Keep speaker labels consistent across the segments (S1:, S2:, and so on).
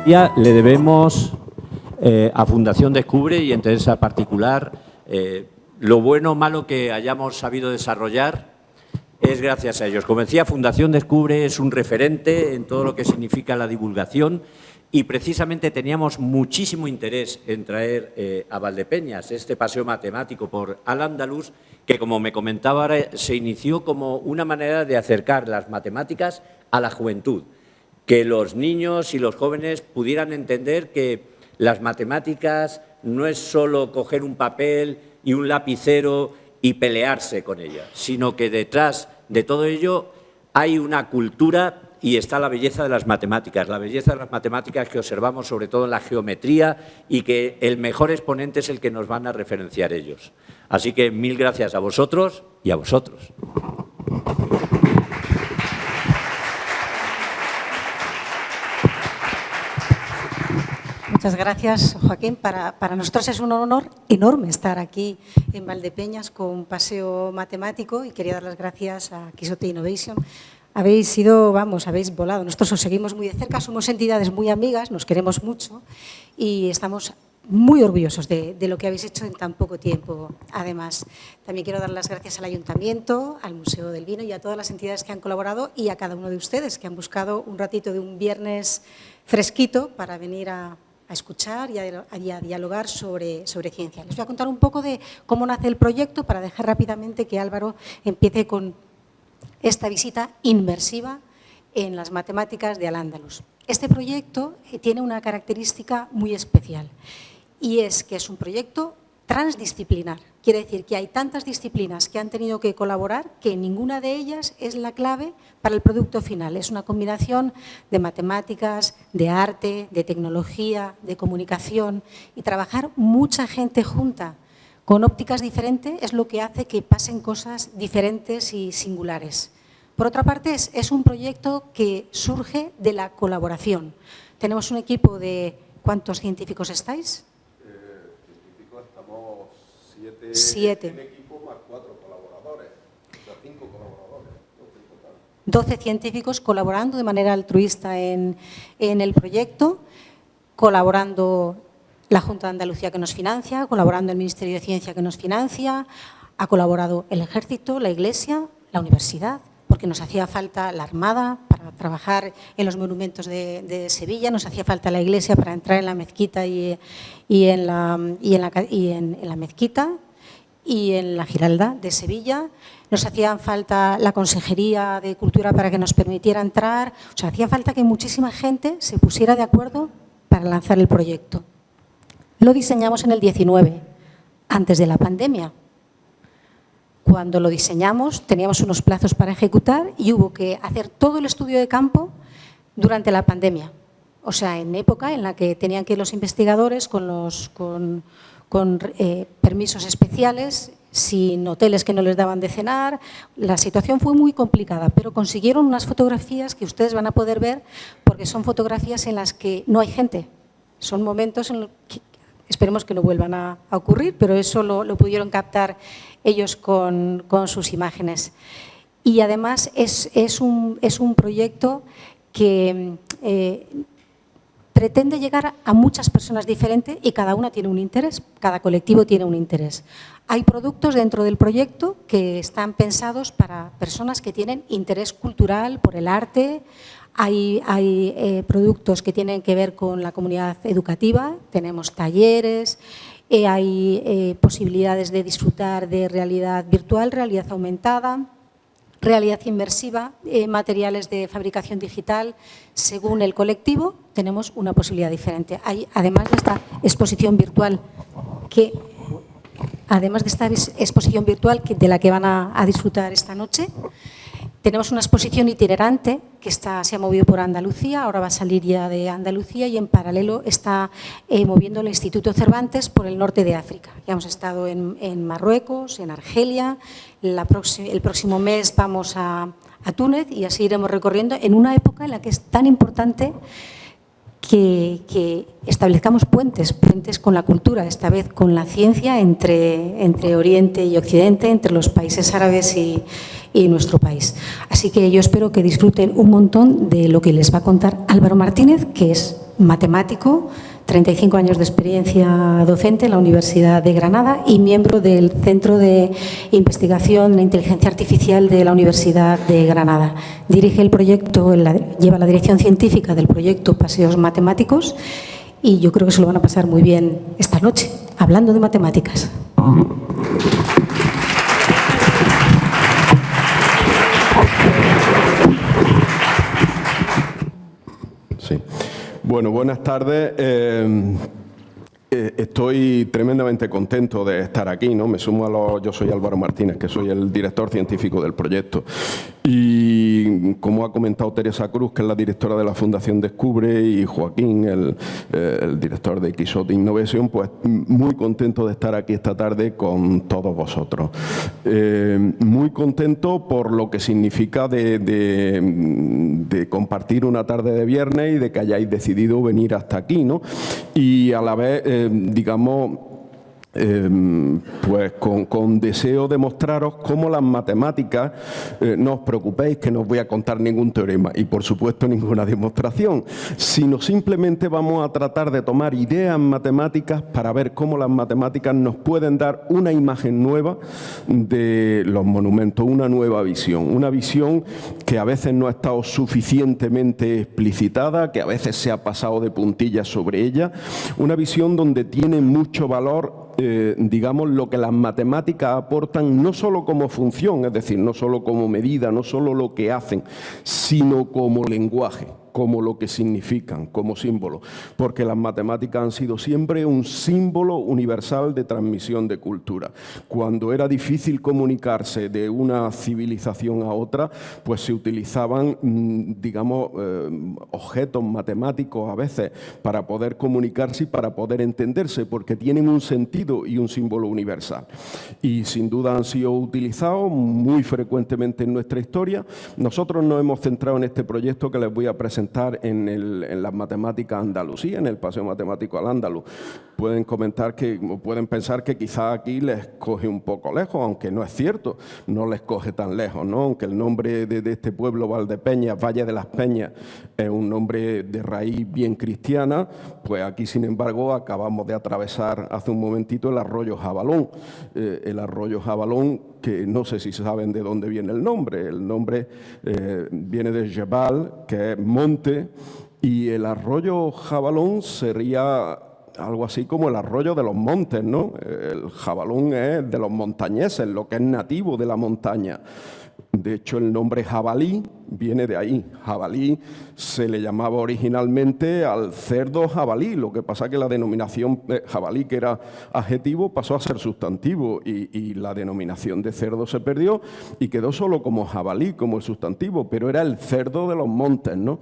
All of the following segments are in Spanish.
S1: día le debemos a Fundación Descubre y en Teresa particular lo bueno o malo que hayamos sabido desarrollar es gracias a ellos. Como decía, Fundación Descubre es un referente en todo lo que significa la divulgación y precisamente teníamos muchísimo interés en traer a Valdepeñas este paseo matemático por Al-Ándalus, que, como me comentaba ahora, se inició como una manera de acercar las matemáticas a la juventud, que los niños y los jóvenes pudieran entender que las matemáticas no es solo coger un papel y un lapicero y pelearse con ellas, sino que detrás de todo ello hay una cultura y está la belleza de las matemáticas. La belleza de las matemáticas que observamos sobre todo en la geometría y que el mejor exponente es el que nos van a referenciar ellos. Así que mil gracias a vosotros y a vosotros.
S2: Muchas gracias, Joaquín. Para nosotros es un honor enorme estar aquí en Valdepeñas con un paseo matemático y quería dar las gracias a Quixote Innovation. Habéis sido, vamos, habéis volado. Nosotros os seguimos muy de cerca, somos entidades muy amigas, nos queremos mucho y estamos muy orgullosos de lo que habéis hecho en tan poco tiempo. Además, también quiero dar las gracias al Ayuntamiento, al Museo del Vino y a todas las entidades que han colaborado y a cada uno de ustedes que han buscado un ratito de un viernes fresquito para venir a escuchar y a dialogar sobre ciencia. Les voy a contar un poco de cómo nace el proyecto para dejar rápidamente que Álvaro empiece con esta visita inmersiva en las matemáticas de Al-Ándalus. Este proyecto tiene una característica muy especial y es que es un proyecto transdisciplinar. Quiere decir que hay tantas disciplinas que han tenido que colaborar que ninguna de ellas es la clave para el producto final. Es una combinación de matemáticas, de arte, de tecnología, de comunicación y trabajar mucha gente junta con ópticas diferentes es lo que hace que pasen cosas diferentes y singulares. Por otra parte, es un proyecto que surge de la colaboración. Tenemos un equipo de… ¿Cuántos científicos estáis?
S3: Científicos estamos
S2: 7.
S3: En equipo más 4 colaboradores, o sea, 5 colaboradores.
S2: 12 científicos colaborando de manera altruista en el proyecto, colaborando la Junta de Andalucía que nos financia, colaborando el Ministerio de Ciencia que nos financia, ha colaborado el Ejército, la Iglesia, la Universidad, porque nos hacía falta la Armada para trabajar en los monumentos de Sevilla, nos hacía falta la Iglesia para entrar en la mezquita y en la mezquita y en la Giralda de Sevilla, nos hacía falta la Consejería de Cultura para que nos permitiera entrar, o sea, hacía falta que muchísima gente se pusiera de acuerdo para lanzar el proyecto. Lo diseñamos en el 19, antes de la pandemia. Cuando lo diseñamos teníamos unos plazos para ejecutar y hubo que hacer todo el estudio de campo durante la pandemia. O sea, en época en la que tenían que ir los investigadores con permisos especiales, sin hoteles que no les daban de cenar. La situación fue muy complicada, pero consiguieron unas fotografías que ustedes van a poder ver porque son fotografías en las que no hay gente. Son momentos en los que esperemos que no vuelvan a ocurrir, pero eso lo pudieron captar ellos con sus imágenes. Y además es un proyecto que pretende llegar a muchas personas diferentes y cada una tiene un interés, cada colectivo tiene un interés. Hay productos dentro del proyecto que están pensados para personas que tienen interés cultural por el arte. Hay productos que tienen que ver con la comunidad educativa, tenemos talleres, hay posibilidades de disfrutar de realidad virtual, realidad aumentada, realidad inmersiva, materiales de fabricación digital. Según el colectivo, tenemos una posibilidad diferente. Hay, además de esta exposición virtual de la que van a disfrutar esta noche, tenemos una exposición itinerante que se ha movido por Andalucía, ahora va a salir ya de Andalucía y en paralelo está moviendo el Instituto Cervantes por el norte de África. Ya hemos estado en Marruecos, en Argelia, el próximo mes vamos a Túnez y así iremos recorriendo en una época en la que es tan importante que establezcamos puentes con la cultura, esta vez con la ciencia entre Oriente y Occidente, entre los países árabes y nuestro país. Así que yo espero que disfruten un montón de lo que les va a contar Álvaro Martínez, que es matemático, 35 años de experiencia docente en la Universidad de Granada y miembro del Centro de Investigación en Inteligencia Artificial de la Universidad de Granada. Dirige el proyecto, lleva la dirección científica del proyecto Paseos Matemáticos y yo creo que se lo van a pasar muy bien esta noche, hablando de matemáticas.
S4: Sí. Bueno, buenas tardes. Estoy tremendamente contento de estar aquí, ¿no? Me sumo a los... Yo soy Álvaro Martínez, que soy el director científico del proyecto. Y como ha comentado Teresa Cruz, que es la directora de la Fundación Descubre, y Joaquín, el director de Quixote Innovation, pues muy contento de estar aquí esta tarde con todos vosotros. Muy contento por lo que significa de compartir una tarde de viernes y de que hayáis decidido venir hasta aquí, ¿no? Y a la vez, digamos, pues con deseo de mostraros cómo las matemáticas, no os preocupéis que no os voy a contar ningún teorema y por supuesto ninguna demostración, sino simplemente vamos a tratar de tomar ideas matemáticas para ver cómo las matemáticas nos pueden dar una imagen nueva de los monumentos, una nueva visión, una visión que a veces no ha estado suficientemente explicitada, que a veces se ha pasado de puntillas sobre ella, una visión donde tiene mucho valor digamos, lo que las matemáticas aportan no solo como función, es decir, no solo como medida, no solo lo que hacen, sino como lenguaje, como lo que significan, como símbolo, porque las matemáticas han sido siempre un símbolo universal de transmisión de cultura. Cuando era difícil comunicarse de una civilización a otra, pues se utilizaban, digamos, objetos matemáticos a veces para poder comunicarse y para poder entenderse, porque tienen un sentido y un símbolo universal. Y sin duda han sido utilizados muy frecuentemente en nuestra historia. Nosotros nos hemos centrado en este proyecto que les voy a presentar en las matemáticas Andalucía, en el Paseo Matemático al Andaluz. Pueden comentar que, o pueden pensar que quizá aquí les coge un poco lejos, aunque no es cierto, no les coge tan lejos, ¿no? Aunque el nombre de este pueblo, Valdepeñas, Valle de las Peñas, es un nombre de raíz bien cristiana, pues aquí, sin embargo, acabamos de atravesar hace un momentito el arroyo Jabalón. El arroyo Jabalón, que no sé si saben de dónde viene el nombre. El nombre viene de Jebal, que es monte, y el arroyo Jabalón sería algo así como el arroyo de los montes, ¿no? El jabalón es de los montañeses, lo que es nativo de la montaña. De hecho, el nombre jabalí viene de ahí. Jabalí se le llamaba originalmente al cerdo jabalí, lo que pasa que la denominación jabalí, que era adjetivo, pasó a ser sustantivo y la denominación de cerdo se perdió y quedó solo como jabalí, como el sustantivo, pero era el cerdo de los montes, ¿no?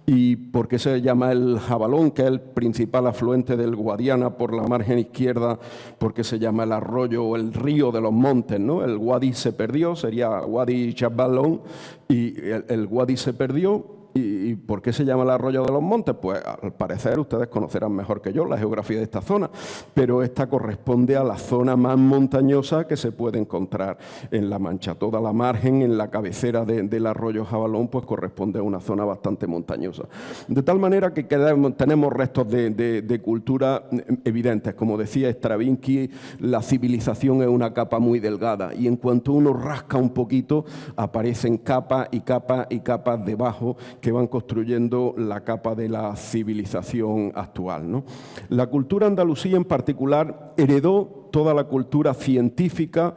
S4: ¿Y por qué se llama el Jabalón, que es el principal afluente del Guadiana por la margen izquierda? Porque se llama el arroyo o el río de los montes, ¿no? El Guadi se perdió, sería Guadi Jabalón, y el Guadi se perdió. ¿Y por qué se llama el arroyo de los montes? Pues al parecer ustedes conocerán mejor que yo la geografía de esta zona, pero esta corresponde a la zona más montañosa que se puede encontrar en La Mancha. Toda la margen, en la cabecera del arroyo Jabalón, pues corresponde a una zona bastante montañosa. De tal manera que tenemos restos de cultura evidentes. Como decía Stravinsky, la civilización es una capa muy delgada y en cuanto uno rasca un poquito, aparecen capas y capas y capas debajo que van construyendo la capa de la civilización actual, ¿no? La cultura andalusí en particular heredó toda la cultura científica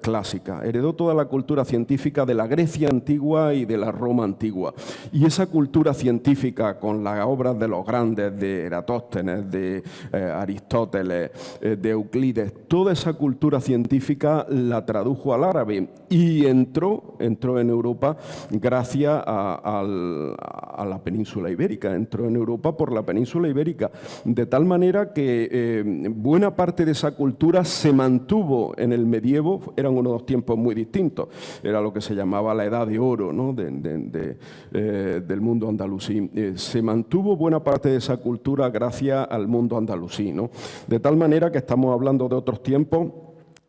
S4: clásica, heredó toda la cultura científica de la Grecia antigua y de la Roma antigua. Y esa cultura científica, con las obras de los grandes, de Eratóstenes, de Aristóteles, de Euclides, toda esa cultura científica la tradujo al árabe y entró en Europa gracias a la península ibérica, entró en Europa por la península ibérica, de tal manera que buena parte de esa cultura se mantuvo en el medievo. Eran unos tiempos muy distintos, era lo que se llamaba la edad de oro, ¿no? del mundo andalusí. Se mantuvo buena parte de esa cultura gracias al mundo andalusí, ¿no? De tal manera que estamos hablando de otros tiempos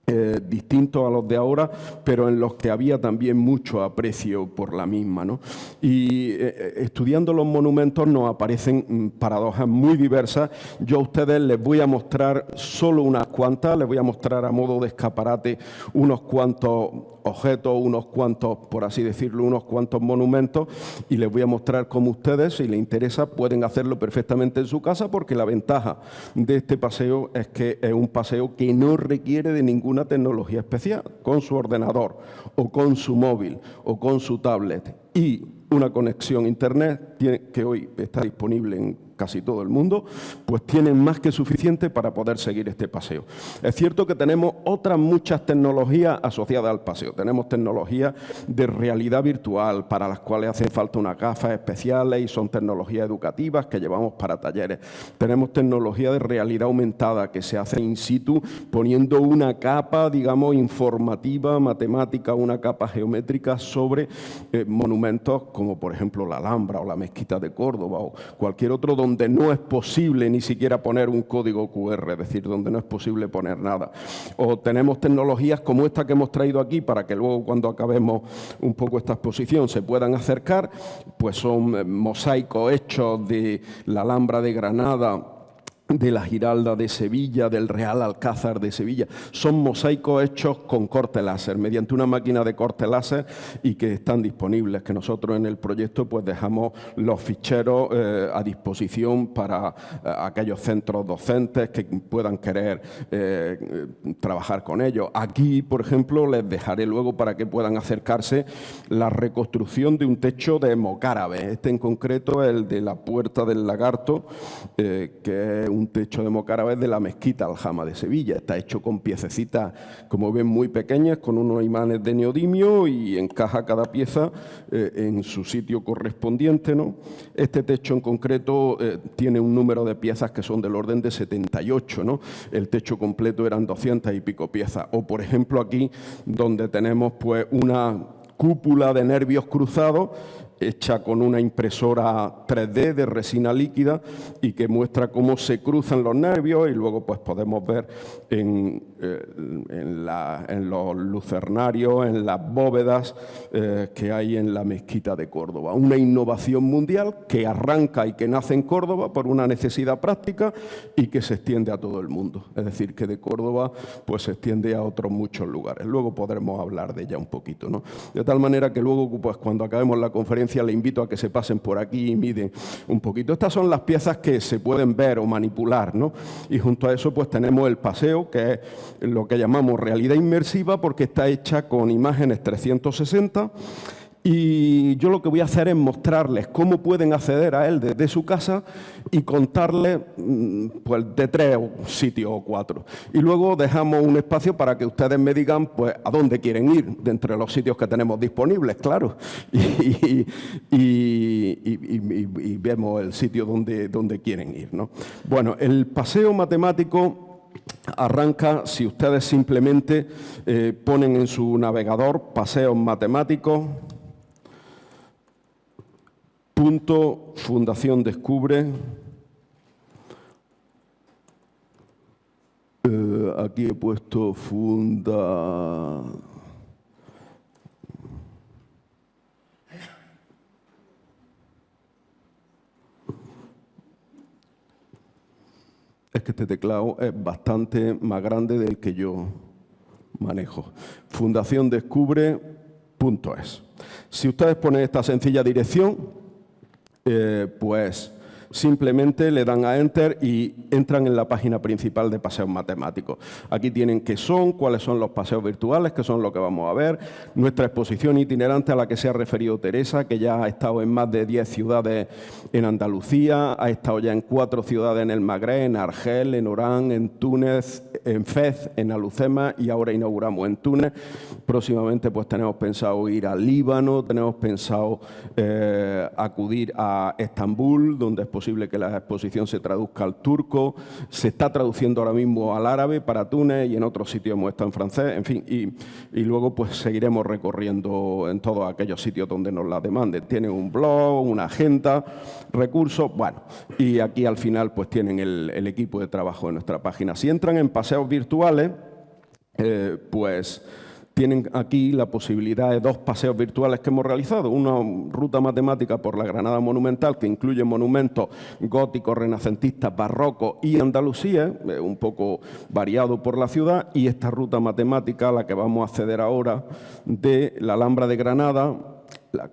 S4: distintos a los de ahora, pero en los que había también mucho aprecio por la misma, ¿no? Y estudiando los monumentos nos aparecen paradojas muy diversas. Yo a ustedes les voy a mostrar solo unas cuantas, les voy a mostrar a modo de escaparate unos cuantos objetos, unos cuantos, por así decirlo, unos cuantos monumentos, y les voy a mostrar cómo ustedes, si les interesa, pueden hacerlo perfectamente en su casa, porque la ventaja de este paseo es que es un paseo que no requiere de ninguna tecnología especial, con su ordenador o con su móvil o con su tablet y una conexión a internet que hoy está disponible en casi todo el mundo, pues tienen más que suficiente para poder seguir este paseo. Es cierto que tenemos otras muchas tecnologías asociadas al paseo. Tenemos tecnologías de realidad virtual para las cuales hacen falta unas gafas especiales y son tecnologías educativas que llevamos para talleres. Tenemos tecnología de realidad aumentada que se hace in situ poniendo una capa, digamos, informativa, matemática, una capa geométrica sobre monumentos como por ejemplo la Alhambra o la Mezquita de Córdoba o cualquier otro donde no es posible ni siquiera poner un código QR, es decir, donde no es posible poner nada. O tenemos tecnologías como esta que hemos traído aquí para que luego cuando acabemos un poco esta exposición se puedan acercar, pues son mosaicos hechos de la Alhambra de Granada, de la Giralda de Sevilla, del Real Alcázar de Sevilla. Son mosaicos hechos con corte láser, mediante una máquina de corte láser y que están disponibles, que nosotros en el proyecto pues dejamos los ficheros a disposición para aquellos centros docentes que puedan querer trabajar con ellos. Aquí, por ejemplo, les dejaré luego para que puedan acercarse la reconstrucción de un techo de mocárabe. Este en concreto es el de la Puerta del Lagarto, que es un techo de mocárabes de la Mezquita Aljama de Sevilla. Está hecho con piececitas, como ven, muy pequeñas, con unos imanes de neodimio y encaja cada pieza en su sitio correspondiente, ¿no? Este techo en concreto tiene un número de piezas que son del orden de 78, ¿no? El techo completo eran 200 y pico piezas. O, por ejemplo, aquí, donde tenemos pues una cúpula de nervios cruzados hecha con una impresora 3D de resina líquida y que muestra cómo se cruzan los nervios y luego pues podemos ver en los lucernarios, en las bóvedas que hay en la Mezquita de Córdoba. Una innovación mundial que arranca y que nace en Córdoba por una necesidad práctica y que se extiende a todo el mundo. Es decir, que de Córdoba pues se extiende a otros muchos lugares. Luego podremos hablar de ella un poquito, ¿no? De tal manera que luego pues cuando acabemos la conferencia le invito a que se pasen por aquí y miren un poquito. Estas son las piezas que se pueden ver o manipular, ¿no? Y junto a eso pues tenemos el paseo, que es lo que llamamos realidad inmersiva porque está hecha con imágenes 360. Y yo lo que voy a hacer es mostrarles cómo pueden acceder a él desde su casa y contarles pues, de 3 sitios o 4. Y luego dejamos un espacio para que ustedes me digan pues, a dónde quieren ir, de entre los sitios que tenemos disponibles, claro. Y vemos el sitio donde quieren ir, ¿no? Bueno, el paseo matemático arranca si ustedes simplemente ponen en su navegador paseos matemáticos. Fundación Descubre. Aquí he puesto funda. Es que este teclado es bastante más grande del que yo manejo. Fundaciondescubre.es. Si ustedes ponen esta sencilla dirección, pues simplemente le dan a Enter y entran en la página principal de Paseos Matemáticos. Aquí tienen qué son, cuáles son los paseos virtuales, que son lo que vamos a ver, nuestra exposición itinerante a la que se ha referido Teresa, que ya ha estado en más de 10 ciudades en Andalucía, ha estado ya en 4 ciudades en el Magreb, en Argel, en Orán, en Túnez, en Fez, en Alucema y ahora inauguramos en Túnez. Próximamente pues tenemos pensado ir al Líbano, tenemos pensado acudir a Estambul, donde es posible que la exposición se traduzca al turco, se está traduciendo ahora mismo al árabe para Túnez y en otros sitios hemos estado en francés, en fin, y luego pues seguiremos recorriendo en todos aquellos sitios donde nos la demanden. Tienen un blog, una agenda, recursos, bueno, y aquí al final pues tienen el equipo de trabajo de nuestra página. Si entran en paseos virtuales, pues tienen aquí la posibilidad de 2 paseos virtuales que hemos realizado. Una ruta matemática por la Granada monumental, que incluye monumentos góticos, renacentistas, barrocos y Andalucía, un poco variado por la ciudad, y esta ruta matemática a la que vamos a acceder ahora de la Alhambra de Granada, la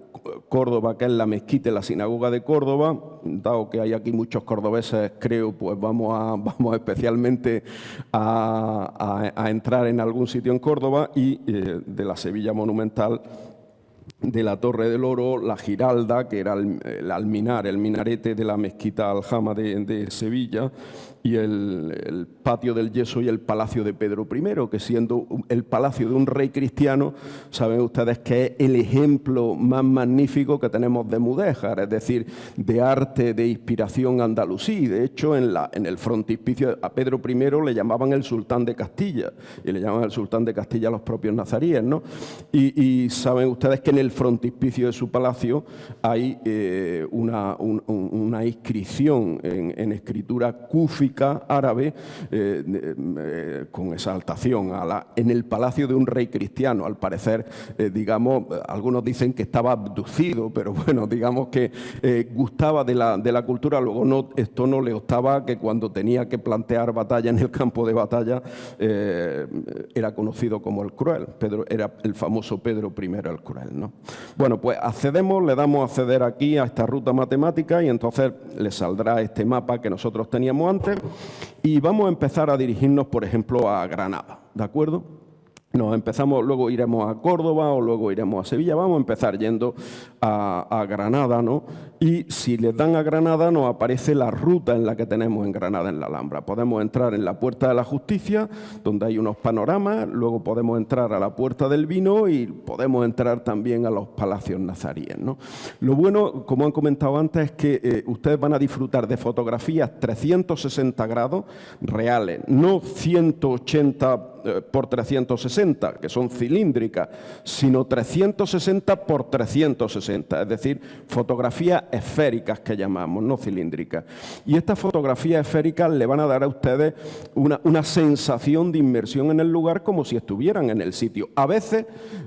S4: Córdoba, que es la mezquita y la sinagoga de Córdoba. Dado que hay aquí muchos cordobeses, creo, pues vamos especialmente a entrar en algún sitio en Córdoba, y de la Sevilla monumental, de la Torre del Oro, la Giralda, que era el alminar, el minarete de la mezquita Aljama de Sevilla, y el patio del Yeso y el palacio de Pedro I, que siendo el palacio de un rey cristiano, saben ustedes que es el ejemplo más magnífico que tenemos de mudéjar, es decir, de arte, de inspiración andalusí. De hecho, en el frontispicio a Pedro I le llamaban el sultán de Castilla, y le llamaban el sultán de Castilla a los propios nazaríes, ¿no? Y saben ustedes que en el frontispicio de su palacio hay una inscripción en escritura cúfica árabe con exaltación en el palacio de un rey cristiano. Al parecer, digamos, algunos dicen que estaba abducido, pero bueno, digamos que gustaba de la cultura. Luego esto no le obstaba que cuando tenía que plantear batalla en el campo de batalla era conocido como el Cruel. Era el famoso Pedro I el Cruel, ¿no? Bueno, pues le damos a acceder aquí a esta ruta matemática, y entonces le saldrá este mapa que nosotros teníamos antes, y vamos a empezar a dirigirnos, por ejemplo, a Granada, ¿de acuerdo? Luego iremos a Córdoba o luego iremos a Sevilla. Vamos a empezar yendo a Granada, ¿no? Y si les dan a Granada, nos aparece la ruta en la que tenemos en Granada, en la Alhambra. Podemos entrar en la Puerta de la Justicia, donde hay unos panoramas. Luego podemos entrar a la Puerta del Vino y podemos entrar también a los palacios nazaríes, ¿no? Lo bueno, como han comentado antes, es que ustedes van a disfrutar de fotografías 360 grados reales, no 180 por 360, que son cilíndricas, sino 360 por 360, es decir, fotografías esféricas que llamamos, no cilíndricas. Y estas fotografías esféricas le van a dar a ustedes una sensación de inmersión en el lugar, como si estuvieran en el sitio. A veces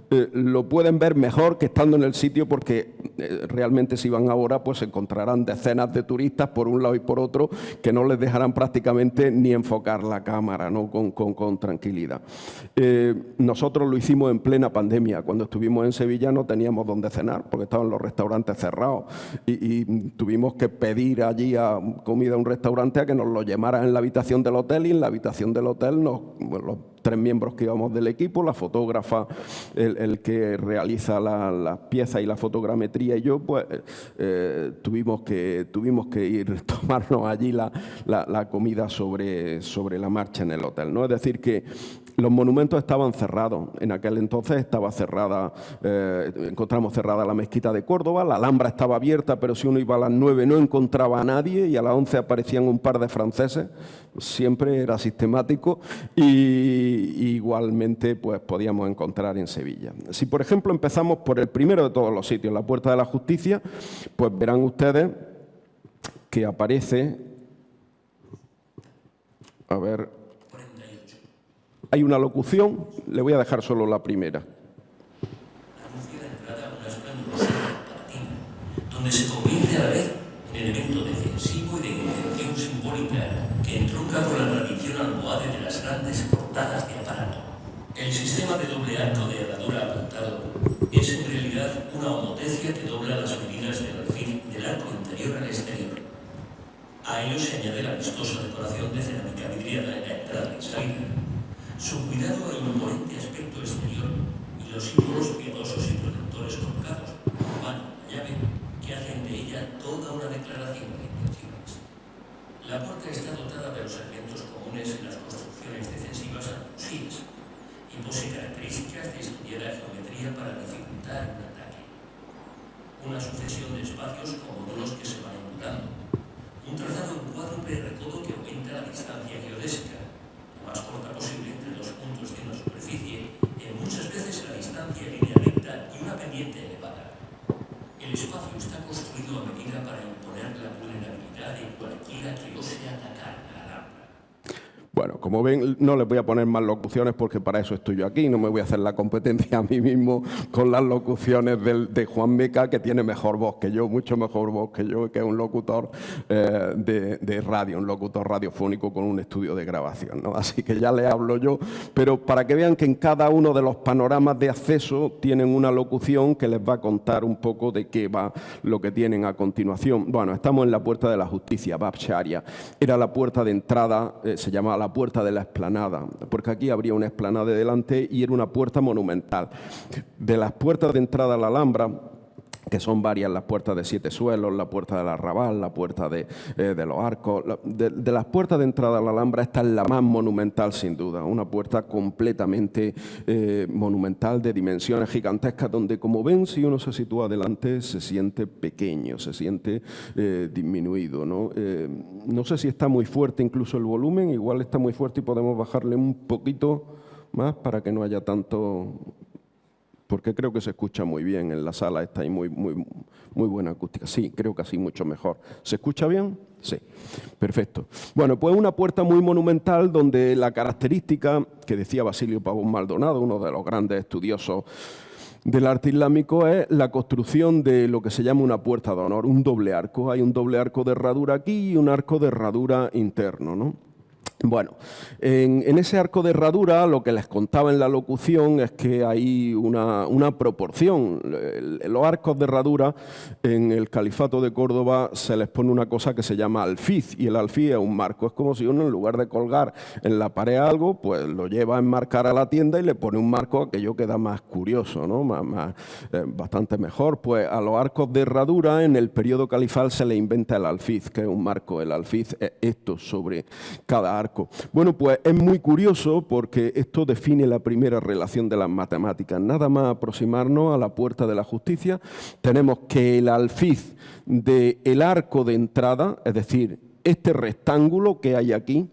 S4: lo pueden ver mejor que estando en el sitio, porque realmente si van ahora pues encontrarán decenas de turistas por un lado y por otro que no les dejarán prácticamente ni enfocar la cámara, ¿no? con tranquilidad. Nosotros lo hicimos en plena pandemia. Cuando estuvimos en Sevilla no teníamos dónde cenar porque estaban los restaurantes cerrados, y tuvimos que pedir allí comida a un restaurante a que nos lo llevaran en la habitación del hotel, y en la habitación del hotel los 3 miembros que íbamos del equipo, la fotógrafa, el que realiza las piezas y la fotogrametría, y yo, pues tuvimos que ir tomarnos allí la comida sobre la marcha en el hotel, ¿no? Es decir, que los monumentos estaban cerrados. En aquel entonces estaba cerrada, encontramos cerrada la mezquita de Córdoba, la Alhambra estaba abierta, pero si uno iba a las 9 no encontraba a nadie, y a las 11 aparecían un par de franceses, siempre era sistemático, y igualmente pues podíamos encontrar en Sevilla. Si, por ejemplo, empezamos por el primero de todos los sitios, la Puerta de la Justicia, pues verán ustedes que aparece, a ver, hay una locución, le voy a dejar solo la primera.
S5: Anuncia la entrada a una esplendosa palatina, donde se convierte a la vez en elemento defensivo y de intención simbólica que entronca con la tradición almohade de las grandes portadas de aparato. El sistema de doble arco de herradura apuntado es en realidad una homotecia que dobla las medidas del alfil del arco interior al exterior. A ello se añade la vistosa decoración de cerámica vidriada en la entrada y salida, su cuidado al imponente aspecto exterior y los símbolos piadosos y protectores colocados, la mano, la llave, que hacen de ella toda una declaración de intenciones. La puerta está dotada de los elementos comunes en las construcciones defensivas andalusíes y posee características de estudiada geometría para dificultar un ataque. Una sucesión de espacios como módulos que se van embutando, un trazado en cuádruple recodo que aumenta la distancia geodésica, más corta posible entre dos puntos de una superficie, en muchas veces la distancia en línea recta y una pendiente elevada. El espacio está construido a medida para imponer la vulnerabilidad de cualquiera que ose atacar la Alhambra.
S4: Bueno, como ven, no les voy a poner más locuciones porque para eso estoy yo aquí. No me voy a hacer la competencia a mí mismo con las locuciones de Juan Meca, que tiene mejor voz que yo, mucho mejor voz que yo, que es un locutor de radio, un locutor radiofónico con un estudio de grabación, ¿no? Así que ya le hablo yo, pero para que vean que en cada uno de los panoramas de acceso tienen una locución que les va a contar un poco de qué va lo que tienen a continuación. Bueno, estamos en la Puerta de la Justicia, Bab Sharia. Era la puerta de entrada, se llamaba la Puerta de la Explanada, porque aquí habría una explanada delante y era una puerta monumental. De las puertas de entrada a la Alhambra, que son varias, las puertas de Siete Suelos, la puerta del Arrabal, la puerta de los Arcos. De las puertas de entrada a la Alhambra, esta es la más monumental sin duda, una puerta completamente monumental, de dimensiones gigantescas, donde, como ven, si uno se sitúa adelante, se siente pequeño, se siente disminuido, ¿no? No sé si está muy fuerte incluso el volumen, igual está muy fuerte y podemos bajarle un poquito más para que no haya tanto... Porque creo que se escucha muy bien en la sala, está ahí muy buena acústica. Sí, creo que así mucho mejor. ¿Se escucha bien? Sí, perfecto. Bueno, pues una puerta muy monumental donde la característica que decía Basilio Pavón Maldonado, uno de los grandes estudiosos del arte islámico, es la construcción de lo que se llama una puerta de honor, un doble arco. Hay un doble arco de herradura aquí y un arco de herradura interno, ¿no? Bueno, en ese arco de herradura lo que les contaba en la locución es que hay una proporción. Los arcos de herradura en el Califato de Córdoba se les pone una cosa que se llama alfiz, y el alfiz es un marco. Es como si uno, en lugar de colgar en la pared algo, pues lo lleva a enmarcar a la tienda y le pone un marco, aquello queda más curioso, ¿no? Bastante mejor. Pues a los arcos de herradura en el periodo califal se le inventa el alfiz, que es un marco. El alfiz es esto sobre cada arco. Bueno, pues es muy curioso porque esto define la primera relación de las matemáticas. Nada más aproximarnos a la Puerta de la Justicia, tenemos que el alfiz del arco de entrada, es decir, este rectángulo que hay aquí,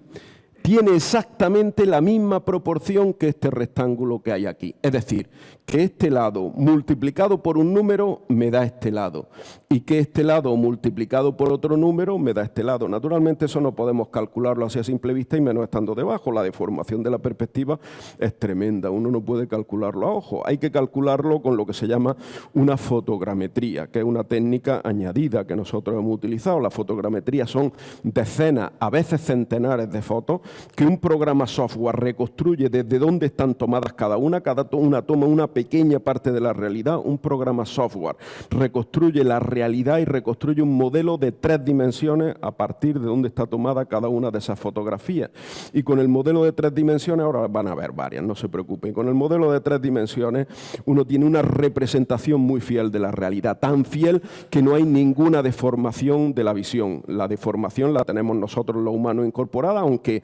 S4: tiene exactamente la misma proporción que este rectángulo que hay aquí. Es decir, que este lado multiplicado por un número me da este lado, y que este lado multiplicado por otro número me da este lado. Naturalmente eso no podemos calcularlo así a simple vista y menos estando debajo. La deformación de la perspectiva es tremenda, uno no puede calcularlo a ojo. Hay que calcularlo con lo que se llama una fotogrametría, que es una técnica añadida que nosotros hemos utilizado. La fotogrametría son decenas, a veces centenares de fotos que un programa software reconstruye desde dónde están tomadas cada una toma una pequeña parte de la realidad. Un programa software reconstruye la realidad y reconstruye un modelo de 3 dimensiones a partir de dónde está tomada cada una de esas fotografías. Y con el modelo de 3 dimensiones, ahora van a haber varias, no se preocupen, con el modelo de 3 dimensiones uno tiene una representación muy fiel de la realidad, tan fiel que no hay ninguna deformación de la visión. La deformación la tenemos nosotros los humanos incorporada, aunque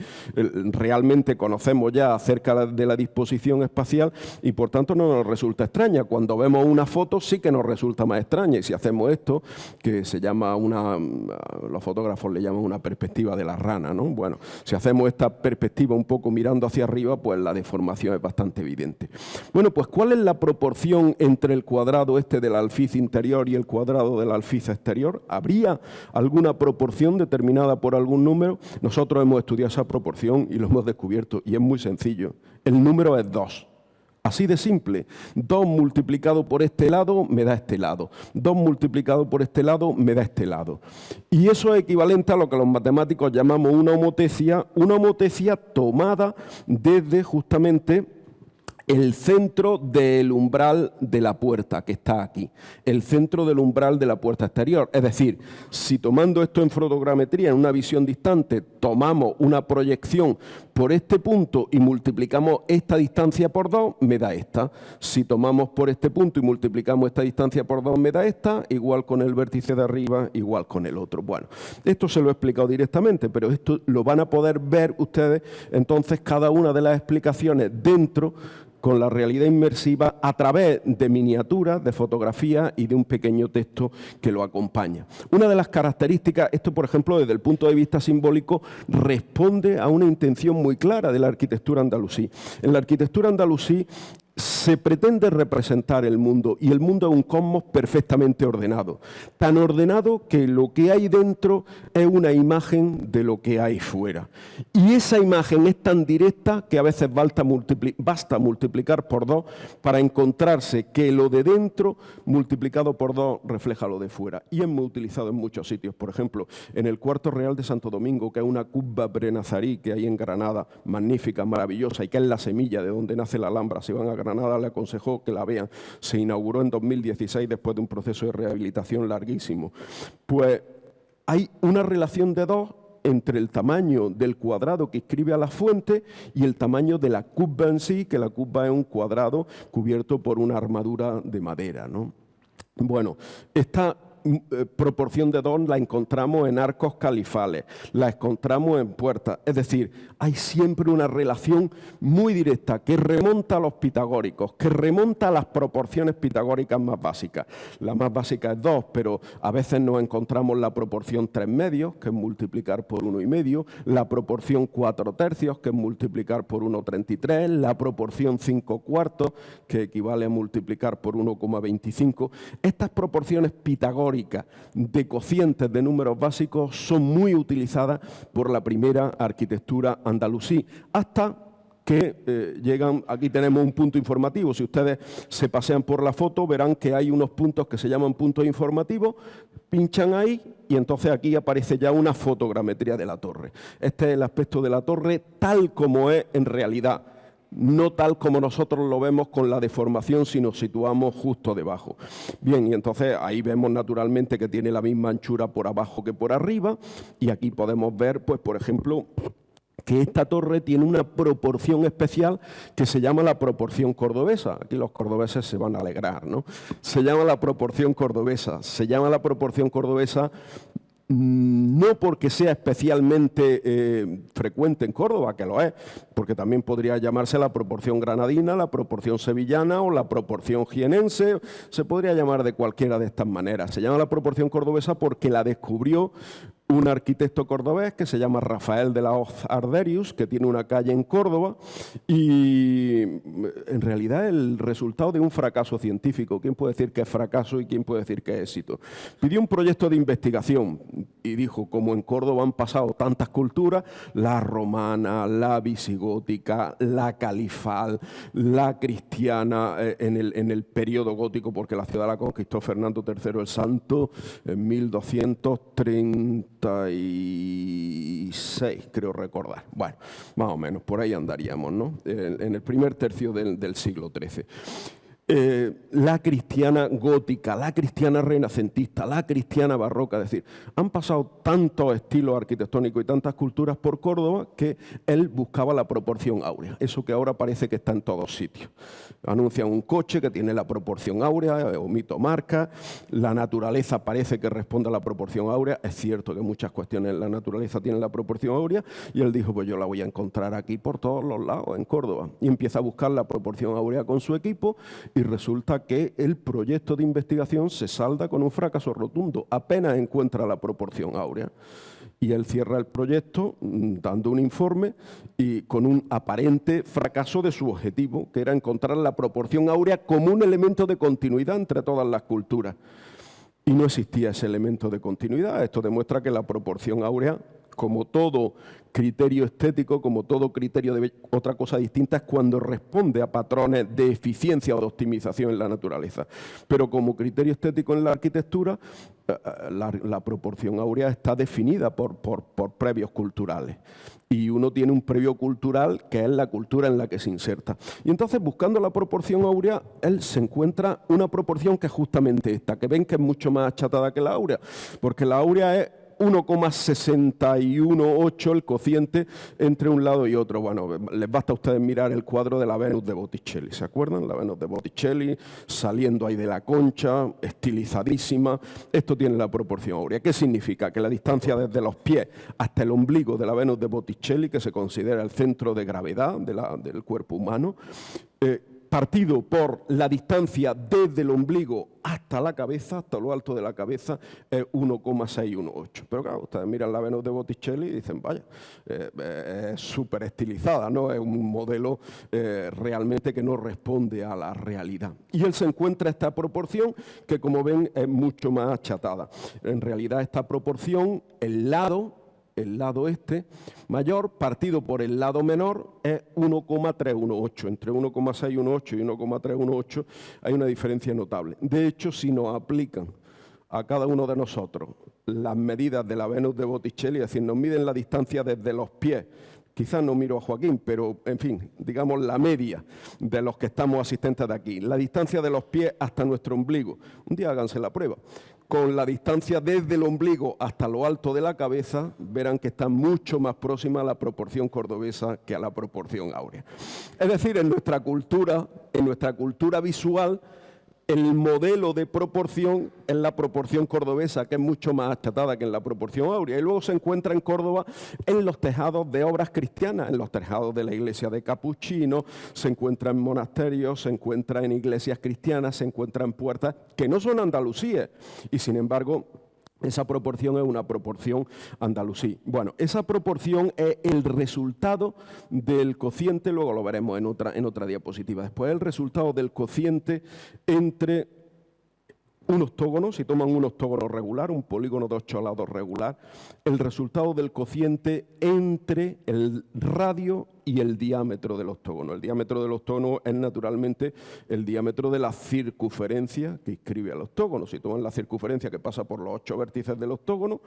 S4: realmente conocemos ya acerca de la disposición espacial y por tanto no nos resulta extraña. Cuando vemos una foto sí que nos resulta más extraña, y si hacemos esto, que se llama los fotógrafos le llaman una perspectiva de la rana, ¿no? Bueno, si hacemos esta perspectiva un poco mirando hacia arriba, pues la deformación es bastante evidente. Bueno, pues ¿cuál es la proporción entre el cuadrado este del alfiz interior y el cuadrado del alfiz exterior? ¿Habría alguna proporción determinada por algún número? Nosotros hemos estudiado esa proporción y lo hemos descubierto, y es muy sencillo. El número es 2. Así de simple. 2 multiplicado por este lado me da este lado. 2 multiplicado por este lado me da este lado. Y eso es equivalente a lo que los matemáticos llamamos una homotecia tomada desde justamente el centro del umbral de la puerta, que está aquí, el centro del umbral de la puerta exterior. Es decir, si tomando esto en fotogrametría, en una visión distante, tomamos una proyección por este punto y multiplicamos esta distancia por 2, me da esta. Si tomamos por este punto y multiplicamos esta distancia por 2, me da esta, igual con el vértice de arriba, igual con el otro. Bueno, esto se lo he explicado directamente, pero esto lo van a poder ver ustedes, entonces, cada una de las explicaciones dentro con la realidad inmersiva a través de miniaturas, de fotografías y de un pequeño texto que lo acompaña. Una de las características, esto por ejemplo desde el punto de vista simbólico, responde a una intención muy clara de la arquitectura andalusí. En la arquitectura andalusí se pretende representar el mundo, y el mundo es un cosmos perfectamente ordenado. Tan ordenado que lo que hay dentro es una imagen de lo que hay fuera. Y esa imagen es tan directa que a veces basta multiplicar por 2 para encontrarse que lo de dentro multiplicado por 2 refleja lo de fuera. Y es muy utilizado en muchos sitios. Por ejemplo, en el Cuarto Real de Santo Domingo, que es una cubba prenazarí que hay en Granada, magnífica, maravillosa, y que es la semilla de donde nace la Alhambra. Si van a Granada, le aconsejó que la vean. Se inauguró en 2016 después de un proceso de rehabilitación larguísimo. Pues hay una relación de 2 entre el tamaño del cuadrado que inscribe a la fuente y el tamaño de la cubba en sí, que la cubba es un cuadrado cubierto por una armadura de madera, ¿no? Bueno, esta proporción de 2 la encontramos en arcos califales, la encontramos en puertas. Es decir, hay siempre una relación muy directa que remonta a los pitagóricos, que remonta a las proporciones pitagóricas más básicas. La más básica es 2, pero a veces nos encontramos la proporción 3 medios, que es multiplicar por 1,5, la proporción 4 tercios, que es multiplicar por 1,33, la proporción 5 cuartos, que equivale a multiplicar por 1,25. Estas proporciones pitagóricas de cocientes de números básicos son muy utilizadas por la primera arquitectura andalusí, hasta que llegan, aquí tenemos un punto informativo. Si ustedes se pasean por la foto, verán que hay unos puntos que se llaman puntos informativos, pinchan ahí y entonces aquí aparece ya una fotogrametría de la torre. Este es el aspecto de la torre tal como es en realidad. No tal como nosotros lo vemos con la deformación, si nos situamos justo debajo. Bien, y entonces ahí vemos naturalmente que tiene la misma anchura por abajo que por arriba, y aquí podemos ver, pues por ejemplo, que esta torre tiene una proporción especial que se llama la proporción cordobesa. Aquí los cordobeses se van a alegrar, ¿no? Se llama la proporción cordobesa. Se llama la proporción cordobesa no porque sea especialmente frecuente en Córdoba, que lo es, porque también podría llamarse la proporción granadina, la proporción sevillana o la proporción jienense, se podría llamar de cualquiera de estas maneras. Se llama la proporción cordobesa porque la descubrió un arquitecto cordobés que se llama Rafael de la Hoz Arderius, que tiene una calle en Córdoba, y en realidad el resultado de un fracaso científico. ¿Quién puede decir que es fracaso y quién puede decir que es éxito? Pidió un proyecto de investigación y dijo, como en Córdoba han pasado tantas culturas, la romana, la visigótica, la califal, la cristiana en el periodo gótico, porque la ciudad la conquistó Fernando III el Santo en 1236, creo recordar. Bueno, más o menos, por ahí andaríamos, ¿no? En el primer tercio del siglo XIII. La cristiana gótica, la cristiana renacentista, la cristiana barroca, es decir, han pasado tantos estilos arquitectónicos y tantas culturas por Córdoba que él buscaba la proporción áurea, eso que ahora parece que está en todos sitios. Anuncian un coche que tiene la proporción áurea, omito marca, la naturaleza parece que responde a la proporción áurea, es cierto que muchas cuestiones en la naturaleza tienen la proporción áurea, y él dijo, pues yo la voy a encontrar aquí por todos los lados, en Córdoba, y empieza a buscar la proporción áurea con su equipo, y resulta que el proyecto de investigación se salda con un fracaso rotundo. Apenas encuentra la proporción áurea. Y él cierra el proyecto dando un informe y con un aparente fracaso de su objetivo, que era encontrar la proporción áurea como un elemento de continuidad entre todas las culturas. Y no existía ese elemento de continuidad. Esto demuestra que la proporción áurea, como todo criterio estético, como todo criterio de otra cosa distinta, es cuando responde a patrones de eficiencia o de optimización en la naturaleza. Pero como criterio estético en la arquitectura, la proporción áurea está definida por previos culturales. Y uno tiene un previo cultural que es la cultura en la que se inserta. Y entonces, buscando la proporción áurea, él se encuentra una proporción que es justamente esta, que ven que es mucho más achatada que la áurea, porque la áurea es 1,618 el cociente entre un lado y otro. Bueno, les basta a ustedes mirar el cuadro de la Venus de Botticelli, ¿se acuerdan? La Venus de Botticelli, saliendo ahí de la concha, estilizadísima. Esto tiene la proporción áurea. ¿Qué significa? Que la distancia desde los pies hasta el ombligo de la Venus de Botticelli, que se considera el centro de gravedad del cuerpo humano, partido por la distancia desde el ombligo hasta la cabeza, hasta lo alto de la cabeza, es 1,618. Pero claro, ustedes miran la Venus de Botticelli y dicen, vaya, es súper estilizada, ¿no? Es un modelo realmente que no responde a la realidad. Y él se encuentra esta proporción que, como ven, es mucho más achatada. En realidad, esta proporción, el lado este mayor partido por el lado menor es 1,318. Entre 1,618 y 1,318 hay una diferencia notable. De hecho, si nos aplican a cada uno de nosotros las medidas de la Venus de Botticelli, es decir, nos miden la distancia desde los pies, quizás no miro a Joaquín, pero en fin, digamos la media de los que estamos asistentes de aquí, la distancia de los pies hasta nuestro ombligo. Un día háganse la prueba. Con la distancia desde el ombligo hasta lo alto de la cabeza, verán que está mucho más próxima a la proporción cordobesa que a la proporción áurea. Es decir, en nuestra cultura visual, el modelo de proporción es la proporción cordobesa, que es mucho más achatada que en la proporción áurea. Y luego se encuentra en Córdoba en los tejados de obras cristianas, en los tejados de la iglesia de Capuchino, se encuentra en monasterios, se encuentra en iglesias cristianas, se encuentra en puertas que no son andalusíes. Y sin embargo, esa proporción es una proporción andalusí. Bueno, esa proporción es el resultado del cociente, luego lo veremos en otra diapositiva. Después, el resultado del cociente entre un octógono, si toman un octógono regular, un polígono de 8 lados regular, el resultado del cociente entre el radio y el diámetro del octógono. El diámetro del octógono es naturalmente el diámetro de la circunferencia que inscribe al octógono. Si toman la circunferencia que pasa por los 8 vértices del octógono,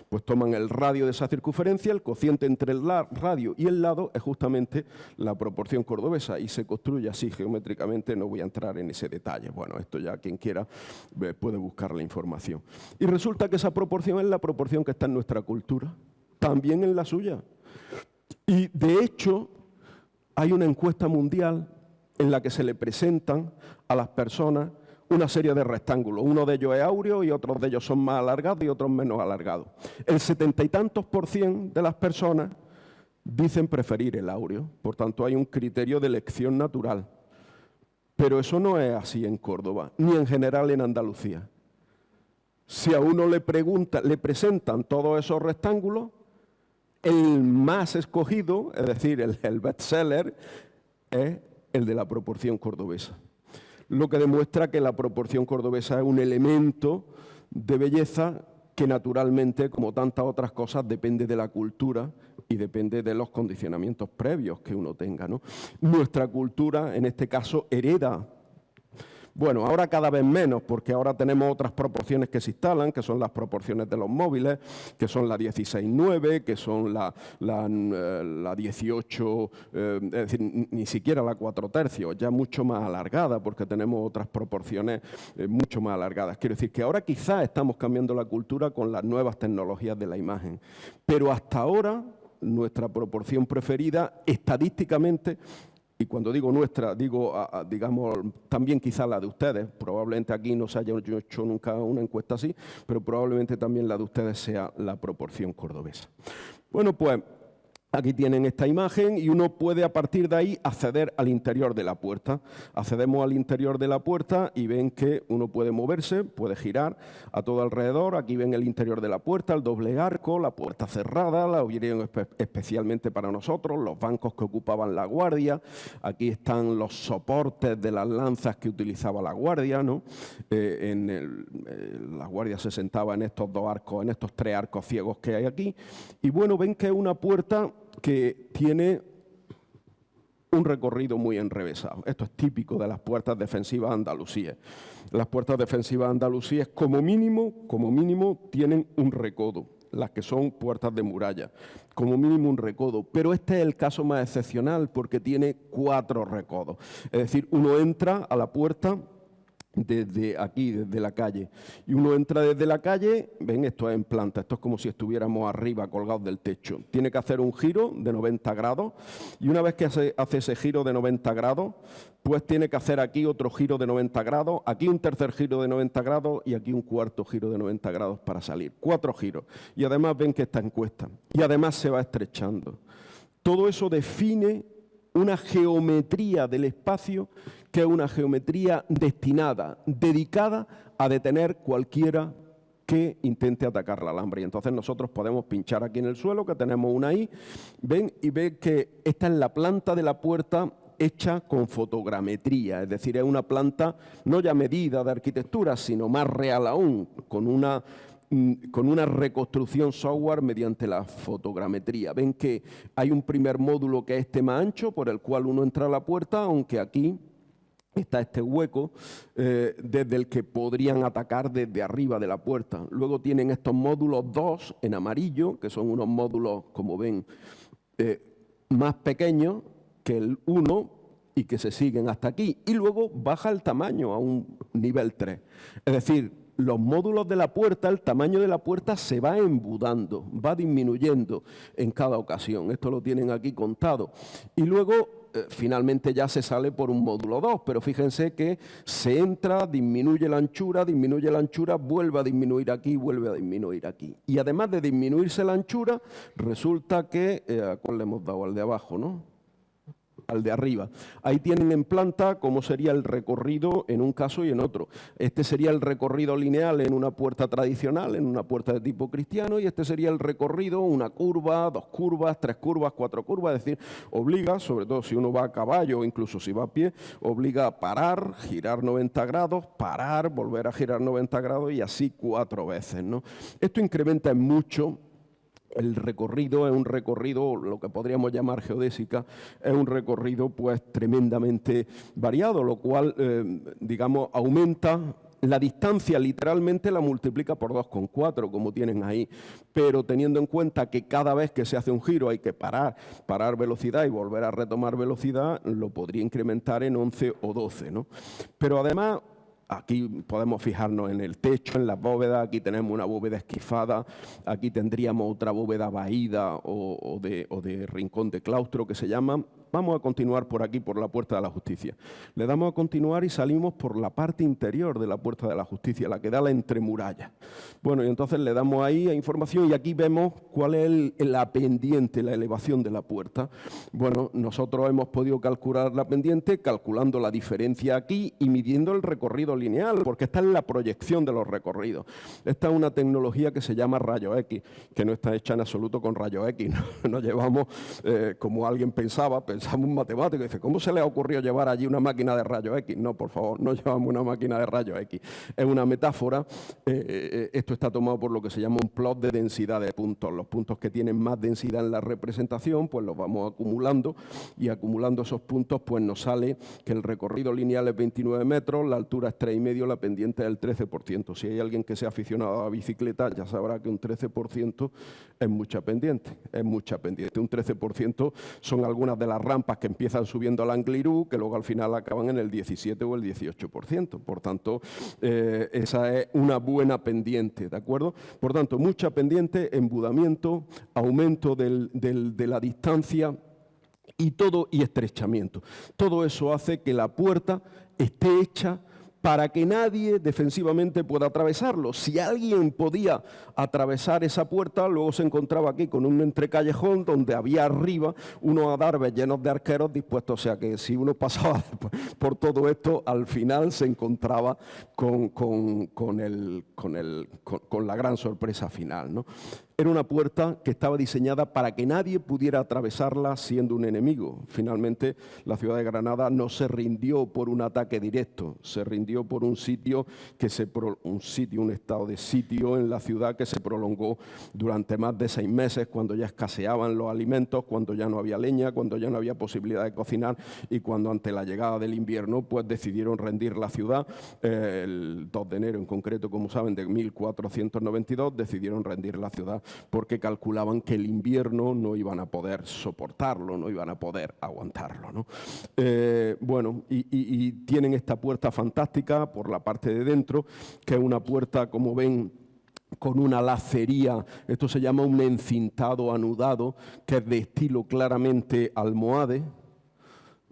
S4: pues toman el radio de esa circunferencia, el cociente entre el radio y el lado es justamente la proporción cordobesa y se construye así geométricamente, no voy a entrar en ese detalle. Bueno, esto ya quien quiera puede buscar la información. Y resulta que esa proporción es la proporción que está en nuestra cultura, también en la suya. Y de hecho, hay una encuesta mundial en la que se le presentan a las personas una serie de rectángulos. Uno de ellos es áureo y otros de ellos son más alargados y otros menos alargados. El 70 y tantos % de las personas dicen preferir el áureo. Por tanto, hay un criterio de elección natural. Pero eso no es así en Córdoba, ni en general en Andalucía. Si a uno le presentan todos esos rectángulos, el más escogido, es decir, el bestseller, es el de la proporción cordobesa. Lo que demuestra que la proporción cordobesa es un elemento de belleza que naturalmente, como tantas otras cosas, depende de la cultura y depende de los condicionamientos previos que uno tenga, ¿no? Nuestra cultura, en este caso, hereda. Bueno, ahora cada vez menos, porque ahora tenemos otras proporciones que se instalan, que son las proporciones de los móviles, que son la 16:9, que son la 18, es decir, ni siquiera la 4/3, ya mucho más alargada, porque tenemos otras proporciones mucho más alargadas. Quiero decir que ahora quizás estamos cambiando la cultura con las nuevas tecnologías de la imagen, pero hasta ahora nuestra proporción preferida, estadísticamente, y cuando digo nuestra, digo, digamos, también quizá la de ustedes, probablemente aquí no se haya hecho nunca una encuesta así, pero probablemente también la de ustedes sea la proporción cordobesa. Bueno, pues aquí tienen esta imagen y uno puede a partir de ahí acceder al interior de la puerta. Accedemos al interior de la puerta y ven que uno puede moverse, puede girar a todo alrededor. Aquí ven el interior de la puerta, el doble arco, la puerta cerrada, la abrieron especialmente para nosotros, los bancos que ocupaban la guardia. Aquí están los soportes de las lanzas que utilizaba la guardia, ¿no? La guardia se sentaba en estos 2 arcos, en estos 3 arcos ciegos que hay aquí. Y bueno, ven que es una puerta que tiene un recorrido muy enrevesado. Esto es típico de las puertas defensivas andalusíes. Las puertas defensivas andalusíes, como mínimo, tienen un recodo. Las que son puertas de muralla, como mínimo un recodo. Pero este es el caso más excepcional porque tiene 4 recodos. Es decir, uno entra a la puerta desde aquí, desde la calle. Y uno entra desde la calle, ven, esto es en planta, esto es como si estuviéramos arriba, colgados del techo. Tiene que hacer un giro de 90 grados y una vez que hace ese giro de 90 grados, pues tiene que hacer aquí otro giro de 90 grados, aquí un tercer giro de 90 grados y aquí un cuarto giro de 90 grados para salir. 4 giros. Y además ven que está en cuesta. Y además se va estrechando. Todo eso define una geometría del espacio que es una geometría destinada, dedicada a detener cualquiera que intente atacar la alambre. Y entonces nosotros podemos pinchar aquí en el suelo, que tenemos una ahí, ven, y ven que esta es la planta de la puerta hecha con fotogrametría, es decir, es una planta no ya medida de arquitectura, sino más real aún, con una reconstrucción software mediante la fotogrametría. Ven que hay un primer módulo que es este más ancho, por el cual uno entra a la puerta, aunque aquí está este hueco desde el que podrían atacar desde arriba de la puerta. Luego tienen estos módulos 2 en amarillo, que son unos módulos, como ven, más pequeños que el 1 y que se siguen hasta aquí. Y luego baja el tamaño a un nivel 3. Es decir, los módulos de la puerta, el tamaño de la puerta se va embudando, va disminuyendo en cada ocasión. Esto lo tienen aquí contado. Y luego finalmente ya se sale por un módulo 2, pero fíjense que se entra, disminuye la anchura, vuelve a disminuir aquí, vuelve a disminuir aquí. Y además de disminuirse la anchura, resulta que, ¿a cuál le hemos dado? Al de abajo, ¿no? Al de arriba. Ahí tienen en planta cómo sería el recorrido en un caso y en otro. Este sería el recorrido lineal en una puerta tradicional, en una puerta de tipo cristiano, y este sería el recorrido, una curva, 2 curvas, 3 curvas, 4 curvas, es decir, obliga, sobre todo si uno va a caballo o incluso si va a pie, obliga a parar, girar 90 grados, parar, volver a girar 90 grados y así 4 veces, ¿no? Esto incrementa en mucho. El recorrido es un recorrido, lo que podríamos llamar geodésica, es un recorrido pues tremendamente variado, lo cual, digamos, aumenta la distancia, literalmente la multiplica por 2,4, como tienen ahí, pero teniendo en cuenta que cada vez que se hace un giro hay que parar velocidad y volver a retomar velocidad, lo podría incrementar en 11 o 12, ¿no? Pero además, aquí podemos fijarnos en el techo, en las bóvedas. Aquí tenemos una bóveda esquifada, aquí tendríamos otra bóveda vaída o de rincón de claustro que se llama. Vamos a continuar por aquí, por la Puerta de la Justicia. Le damos a continuar y salimos por la parte interior de la Puerta de la Justicia, la que da la entremuralla. Bueno, y entonces le damos ahí a información y aquí vemos cuál es la pendiente, la elevación de la puerta. Bueno, nosotros hemos podido calcular la pendiente calculando la diferencia aquí y midiendo el recorrido lineal, porque esta es la proyección de los recorridos. Esta es una tecnología que se llama rayos X, que no está hecha en absoluto con rayos X. No llevamos, como alguien pensamos un matemático y dice, ¿cómo se le ha ocurrido llevar allí una máquina de rayos X? No, por favor, no llevamos una máquina de rayos X. Es una metáfora. Esto está tomado por lo que se llama un plot de densidad de puntos. Los puntos que tienen más densidad en la representación, pues los vamos acumulando y acumulando esos puntos, pues nos sale que el recorrido lineal es 29 metros, la altura es 3,5, la pendiente es el 13%. Si hay alguien que sea aficionado a la bicicleta, ya sabrá que un 13% es mucha pendiente. Es mucha pendiente. Un 13% son algunas de las rampas que empiezan subiendo al Angliru, que luego al final acaban en el 17 o el 18%. Por tanto, esa es una buena pendiente, ¿de acuerdo? Por tanto, mucha pendiente, embudamiento, aumento de la distancia y estrechamiento. Todo eso hace que la puerta esté hecha para que nadie defensivamente pueda atravesarlo. Si alguien podía atravesar esa puerta, luego se encontraba aquí con un entrecallejón donde había arriba unos adarves llenos de arqueros dispuestos, o sea que si uno pasaba por todo esto, al final se encontraba con la gran sorpresa final, ¿no? Era una puerta que estaba diseñada para que nadie pudiera atravesarla siendo un enemigo. Finalmente, la ciudad de Granada no se rindió por un ataque directo, se rindió por un sitio, un estado de sitio en la ciudad que se prolongó durante más de 6 meses, cuando ya escaseaban los alimentos, cuando ya no había leña, cuando ya no había posibilidad de cocinar y cuando ante la llegada del invierno pues decidieron rendir la ciudad. El 2 de enero en concreto, como saben, de 1492, decidieron rendir la ciudad porque calculaban que el invierno no iban a poder soportarlo, no iban a poder aguantarlo, ¿no? Bueno, y tienen esta puerta fantástica por la parte de dentro, que es una puerta, como ven, con una lacería. Esto se llama un encintado anudado, que es de estilo claramente almohade.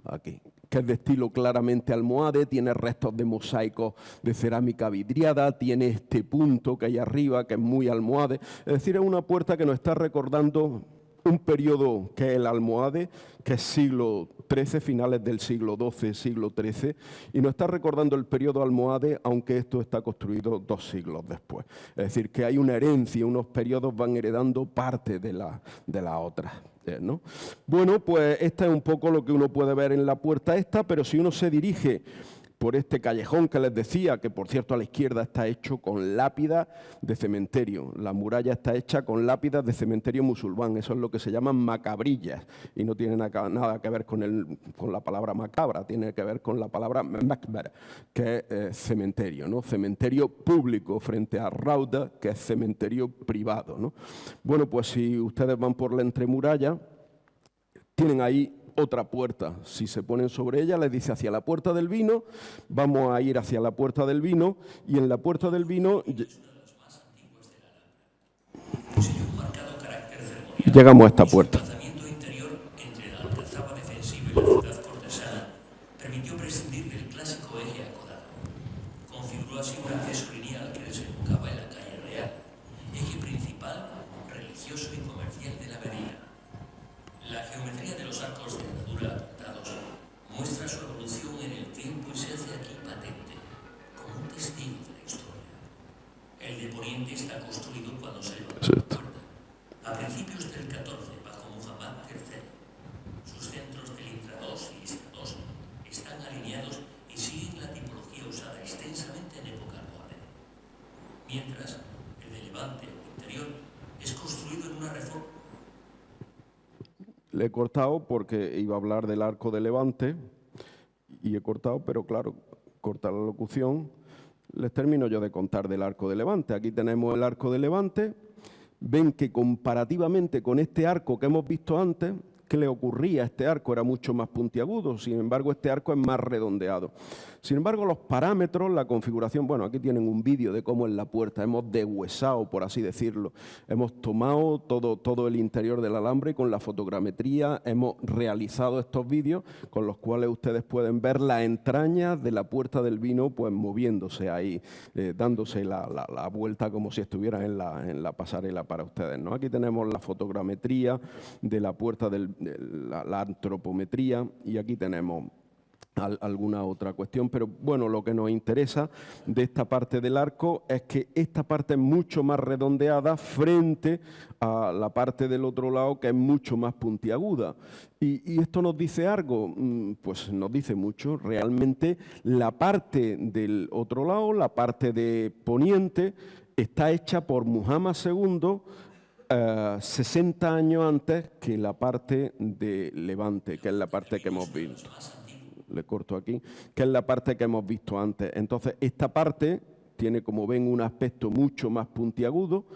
S4: Aquí, que es de estilo claramente almohade, tiene restos de mosaicos de cerámica vidriada, tiene este punto que hay arriba, que es muy almohade. Es decir, es una puerta que nos está recordando un periodo que es el almohade, que es siglo XIII, finales del siglo XII, siglo XIII, y nos está recordando el periodo almohade, aunque esto está construido 2 siglos después. Es decir, que hay una herencia, unos periodos van heredando parte de la otra, ¿no? Bueno, pues esta es un poco lo que uno puede ver en la puerta esta, pero si uno se dirige por este callejón que les decía, que por cierto a la izquierda está hecho con lápidas de cementerio. La muralla está hecha con lápidas de cementerio musulmán. Eso es lo que se llaman macabrillas y no tiene nada que ver con la palabra macabra, tiene que ver con la palabra makbar, que es cementerio, ¿no? Cementerio público frente a rauda, que es cementerio privado, ¿no? Bueno, pues si ustedes van por la entremuralla, tienen ahí otra puerta. Si se ponen sobre ella, les dice hacia la puerta del vino, vamos a ir hacia la puerta del vino, y en la puerta del vino llegamos a esta puerta.
S5: El desplazamiento interior entre la alcazaba defensiva y la ciudad cortesana permitió prescindir del clásico eje acodado. Configuró así un acceso lineal que desembocaba en la calle Real, eje principal, religioso y comercial de la avenida. La geometría de los arcos de herradura apuntados muestra su evolución en el tiempo y se hace aquí patente, como un testigo de la historia. El de Poniente está construido cuando se levantó la puerta, a principios del XIV, bajo Muhammad III. Sus centros del Intra 2 y Istra 2 están alineados y siguen la tipología usada extensamente en época almohade. Mientras, el de Levante o interior es construido en una reforma.
S4: Le he cortado porque iba a hablar del arco de Levante y he cortado, pero claro, cortar la locución. Les termino yo de contar del arco de Levante. Aquí tenemos el arco de Levante. Ven que comparativamente con este arco que hemos visto antes, ¿qué le ocurría? Este arco era mucho más puntiagudo, sin embargo este arco es más redondeado. Sin embargo, los parámetros, la configuración, bueno, aquí tienen un vídeo de cómo es la puerta, hemos deshuesado, por así decirlo. Hemos tomado todo el interior del alambre y con la fotogrametría hemos realizado estos vídeos con los cuales ustedes pueden ver las entrañas de la puerta del vino pues moviéndose ahí, dándose la vuelta como si estuvieran en la pasarela para ustedes, ¿no? Aquí tenemos la fotogrametría de la puerta la antropometría, y aquí tenemos alguna otra cuestión, pero bueno, lo que nos interesa de esta parte del arco es que esta parte es mucho más redondeada frente a la parte del otro lado, que es mucho más puntiaguda. ¿Y esto nos dice algo? Pues nos dice mucho. Realmente la parte del otro lado, la parte de Poniente, está hecha por Muhammad II 60 años antes que la parte de Levante, que es la parte que hemos visto. Le corto aquí, que es la parte que hemos visto antes. Entonces, esta parte tiene, como ven, un aspecto mucho más puntiagudo,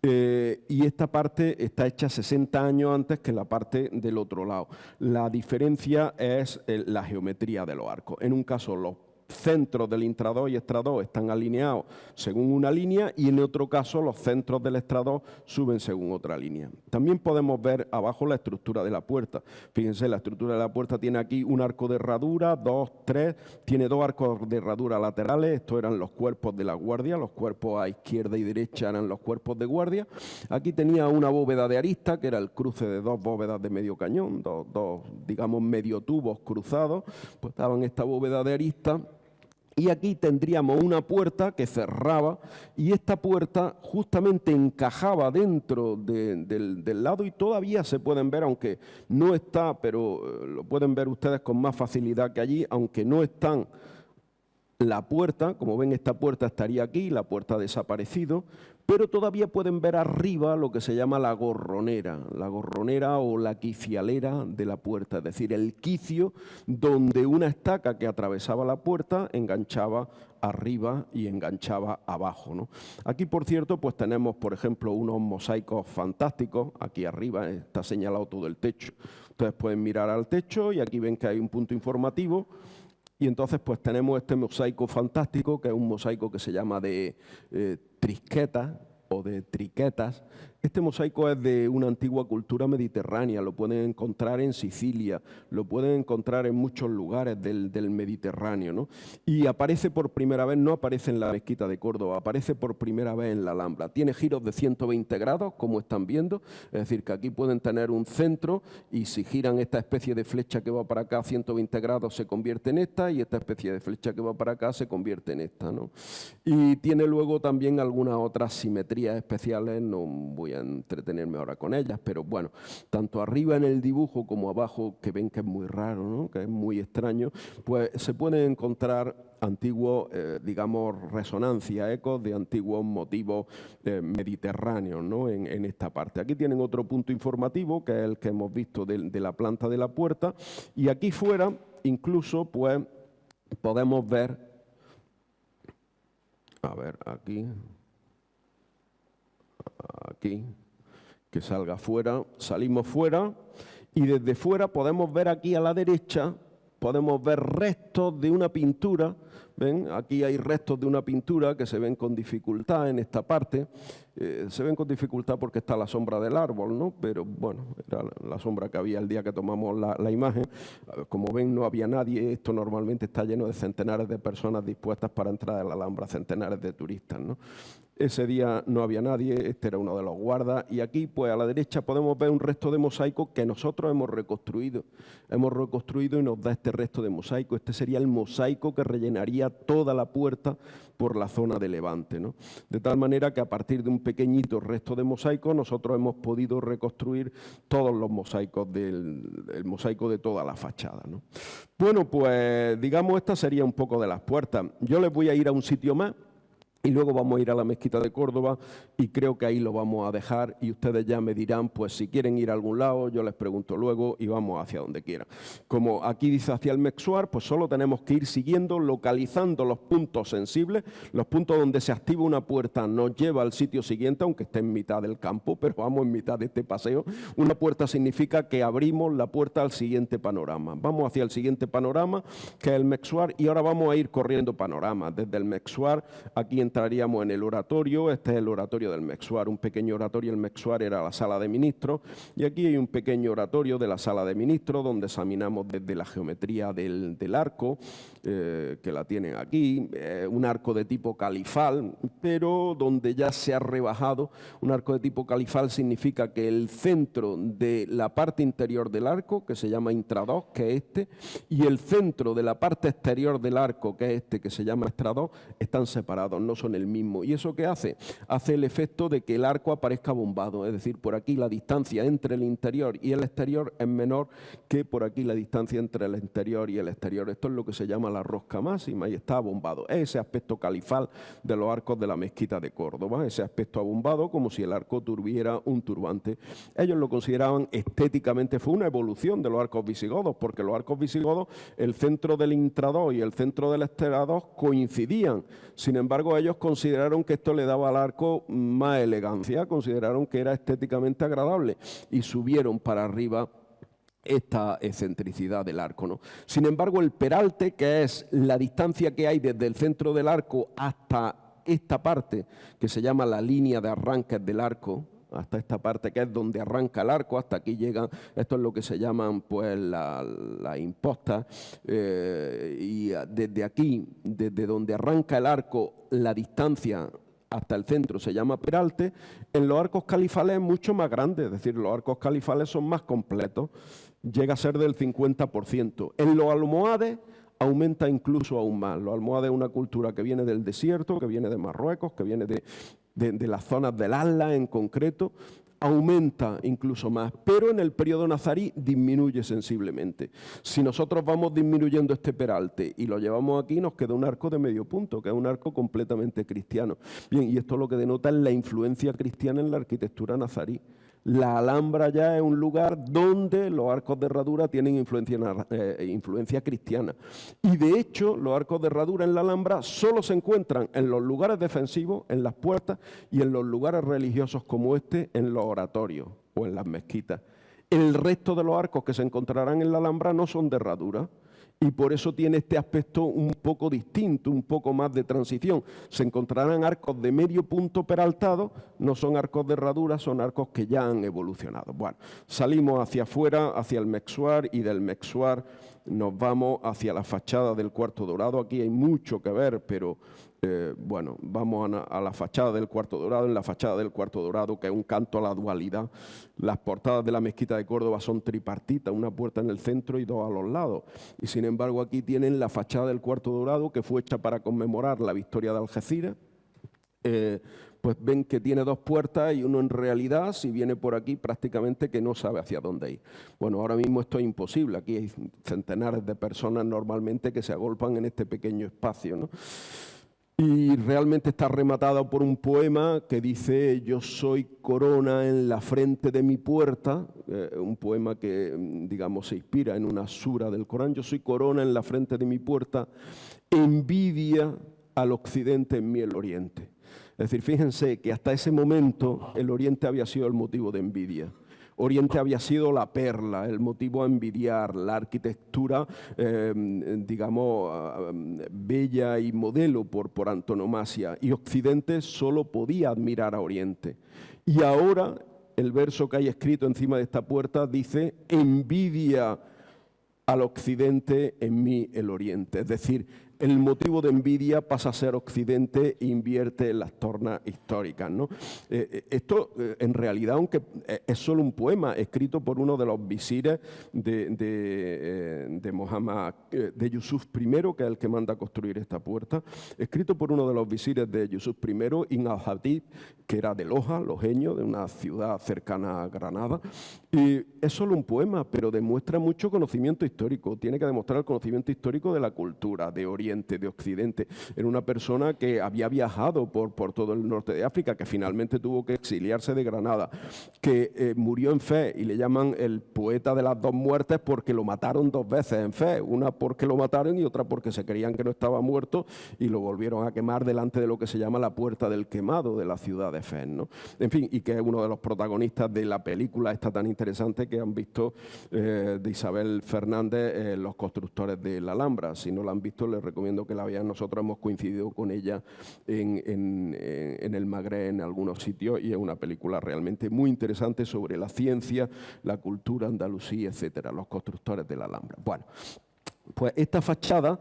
S4: y esta parte está hecha 60 años antes que la parte del otro lado. La diferencia es la geometría de los arcos. En un caso, los centros del Intra 2 y Extra 2 están alineados según una línea, y en otro caso los centros del Extra 2 suben según otra línea. También podemos ver abajo la estructura de la puerta. Fíjense, la estructura de la puerta tiene aquí un arco de herradura, 2, 3, tiene 2 arcos de herradura laterales. Estos eran los cuerpos de la guardia, los cuerpos a izquierda y derecha eran los cuerpos de guardia. Aquí tenía una bóveda de arista, que era el cruce de 2 bóvedas de medio cañón, dos digamos, medio tubos cruzados, pues estaban esta bóveda de arista. Y aquí tendríamos una puerta que cerraba, y esta puerta justamente encajaba dentro del lado, y todavía se pueden ver, aunque no está, pero lo pueden ver ustedes con más facilidad que allí, aunque no están la puerta. Como ven, esta puerta estaría aquí, la puerta ha desaparecido, pero todavía pueden ver arriba lo que se llama la gorronera o la quicialera de la puerta, es decir, el quicio donde una estaca que atravesaba la puerta enganchaba arriba y enganchaba abajo, ¿no? Aquí, por cierto, pues tenemos, por ejemplo, unos mosaicos fantásticos. Aquí arriba está señalado todo el techo. Ustedes pueden mirar al techo y aquí ven que hay un punto informativo. Y entonces pues tenemos este mosaico fantástico, que es un mosaico que se llama de trisquetas o de triquetas, Este mosaico es de una antigua cultura mediterránea, lo pueden encontrar en Sicilia, lo pueden encontrar en muchos lugares del Mediterráneo, ¿no? Y aparece por primera vez, no aparece en la mezquita de Córdoba, aparece por primera vez en la Alhambra. Tiene giros de 120 grados, como están viendo, es decir, que aquí pueden tener un centro y si giran esta especie de flecha que va para acá a 120 grados se convierte en esta y esta especie de flecha que va para acá se convierte en esta, ¿no? Y tiene luego también algunas otras simetrías especiales, no voy a entretenerme ahora con ellas, pero bueno, tanto arriba en el dibujo como abajo, que ven que es muy raro, ¿no? Que es muy extraño, pues se pueden encontrar antiguos, digamos, resonancias, ecos de antiguos motivos mediterráneos, ¿no? En esta parte. Aquí tienen otro punto informativo, que es el que hemos visto de la planta de la puerta, y aquí fuera, incluso, pues, podemos ver, a ver, aquí, que salga fuera, salimos fuera, y desde fuera podemos ver aquí a la derecha, podemos ver restos de una pintura, ¿ven? Aquí hay restos de una pintura que se ven con dificultad en esta parte, se ven con dificultad porque está la sombra del árbol, ¿no? Pero bueno, era la sombra que había el día que tomamos la imagen. Como ven, no había nadie, esto normalmente está lleno de centenares de personas dispuestas para entrar a la Alhambra, centenares de turistas, ¿no? Ese día no había nadie, este era uno de los guardas, y aquí pues a la derecha podemos ver un resto de mosaico que nosotros hemos reconstruido y nos da este resto de mosaico. Este sería el mosaico que rellenaría toda la puerta por la zona de Levante, ¿no? De tal manera que a partir de un pequeñito resto de mosaico nosotros hemos podido reconstruir todos los mosaicos el mosaico de toda la fachada, ¿no? Bueno, pues digamos esta sería un poco de las puertas. Yo les voy a ir a un sitio más y luego vamos a ir a la mezquita de Córdoba y creo que ahí lo vamos a dejar y ustedes ya me dirán, pues si quieren ir a algún lado, yo les pregunto luego y vamos hacia donde quieran. Como aquí dice hacia el Mexuar, pues solo tenemos que ir siguiendo, localizando los puntos sensibles, los puntos donde se activa una puerta nos lleva al sitio siguiente, aunque esté en mitad del campo, pero vamos en mitad de este paseo. Una puerta significa que abrimos la puerta al siguiente panorama. Vamos hacia el siguiente panorama, que es el Mexuar, y ahora vamos a ir corriendo panoramas. Desde el Mexuar, aquí entraríamos en el oratorio, este es el oratorio del Mexuar, un pequeño oratorio. El Mexuar era la sala de ministros y aquí hay un pequeño oratorio de la sala de ministros donde examinamos desde la geometría del arco, que la tienen aquí, un arco de tipo califal, pero donde ya se ha rebajado. Un arco de tipo califal significa que el centro de la parte interior del arco, que se llama intradós, que es este, y el centro de la parte exterior del arco, que es este, que se llama extradós, están separados, no son el mismo. ¿Y eso qué hace? Hace el efecto de que el arco aparezca bombado, es decir, por aquí la distancia entre el interior y el exterior es menor que por aquí la distancia entre el interior y el exterior. Esto es lo que se llama la rosca máxima y está abombado. Es ese aspecto califal de los arcos de la mezquita de Córdoba, ese aspecto abombado como si el arco tuviera un turbante. Ellos lo consideraban estéticamente, fue una evolución de los arcos visigodos, porque los arcos visigodos, el centro del intradós y el centro del extradós coincidían. Sin embargo, ellos consideraron que esto le daba al arco más elegancia, consideraron que era estéticamente agradable y subieron para arriba esta excentricidad del arco, ¿no? Sin embargo, el peralte, que es la distancia que hay desde el centro del arco hasta esta parte, que se llama la línea de arranques del arco, hasta esta parte que es donde arranca el arco, hasta aquí llegan, esto es lo que se llaman pues la imposta, y desde aquí, desde donde arranca el arco, la distancia hasta el centro se llama peralte. En los arcos califales es mucho más grande, es decir, los arcos califales son más completos, llega a ser del 50%. En los almohades aumenta incluso aún más. Los almohades es una cultura que viene del desierto, que viene de Marruecos, que viene de las zonas del Atlas en concreto, aumenta incluso más, pero en el periodo nazarí disminuye sensiblemente. Si nosotros vamos disminuyendo este peralte y lo llevamos aquí, nos queda un arco de medio punto, que es un arco completamente cristiano. Bien, y esto lo que denota es la influencia cristiana en la arquitectura nazarí. La Alhambra ya es un lugar donde los arcos de herradura tienen influencia cristiana. Y de hecho, los arcos de herradura en la Alhambra solo se encuentran en los lugares defensivos, en las puertas, y en los lugares religiosos como este, en los oratorios o en las mezquitas. El resto de los arcos que se encontrarán en la Alhambra no son de herradura. y por eso tiene este aspecto un poco distinto, un poco más de transición. Se encontrarán arcos de medio punto peraltados, no son arcos de herradura, son arcos que ya han evolucionado. Bueno, salimos hacia afuera, hacia el Mexuar, y del Mexuar nos vamos hacia la fachada del Cuarto Dorado. Aquí hay mucho que ver, pero bueno, vamos a la fachada del Cuarto Dorado. En la fachada del Cuarto Dorado, que es un canto a la dualidad, las portadas de la Mezquita de Córdoba son tripartitas, una puerta en el centro y dos a los lados. Y sin embargo aquí tienen la fachada del Cuarto Dorado, que fue hecha para conmemorar la victoria de Algeciras. Pues ven que tiene dos puertas y uno en realidad, si viene por aquí, prácticamente que no sabe hacia dónde ir. Bueno, ahora mismo esto es imposible. Aquí hay centenares de personas normalmente que se agolpan en este pequeño espacio, ¿no? Y realmente está rematada por un poema que dice: yo soy corona en la frente de mi puerta, un poema que, digamos, se inspira en una sura del Corán. Yo soy corona en la frente de mi puerta, envidia al occidente en mí el oriente. Es decir, fíjense que hasta ese momento el oriente había sido el motivo de envidia. Oriente había sido la perla, el motivo a envidiar, la arquitectura, digamos, bella y modelo por antonomasia. Y Occidente solo podía admirar a Oriente. Y ahora el verso que hay escrito encima de esta puerta dice: envidia al Occidente en mí el Oriente. Es decir, el motivo de envidia pasa a ser Occidente e invierte en las tornas históricas, ¿no? Esto, en realidad, aunque es solo un poema escrito por uno de los visires de Mohammad, de Yusuf I, que es el que manda a construir esta puerta, escrito por uno de los visires de Yusuf I, Ibn al-Hatib, que era de Loja, lojeño, de una ciudad cercana a Granada. Y es solo un poema, pero demuestra mucho conocimiento histórico. Tiene que demostrar el conocimiento histórico de la cultura, de Oriente, de Occidente. Era una persona que había viajado por todo el norte de África, que finalmente tuvo que exiliarse de Granada, que murió en fe, y le llaman el poeta de las dos muertes porque lo mataron dos veces en fe. Una porque lo mataron y otra porque se creían que no estaba muerto y lo volvieron a quemar delante de lo que se llama la Puerta del Quemado de la ciudad de Fez, ¿no? En fin, y que es uno de los protagonistas de la película esta tan interesante que han visto, de Isabel Fernández, Los constructores de la Alhambra. Si no la han visto, les recomiendo que la vean. Nosotros hemos coincidido con ella en el Magreb, en algunos sitios, y es una película realmente muy interesante sobre la ciencia, la cultura andalusí, etcétera, Los constructores de la Alhambra. Bueno, pues esta fachada,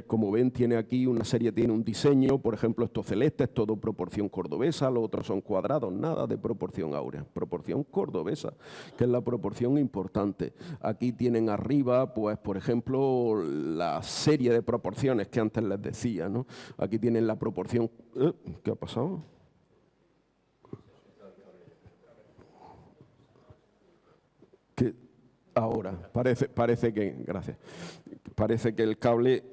S4: como ven, tiene aquí una serie, tiene un diseño, por ejemplo, esto celeste es todo proporción cordobesa, los otros son cuadrados, nada de proporción áurea, proporción cordobesa, que es la proporción importante. Aquí tienen arriba, pues, por ejemplo, la serie de proporciones que antes les decía, ¿no? Aquí tienen la proporción... ¿Qué ha pasado? ¿Qué? Ahora, parece que, gracias, parece que el cable,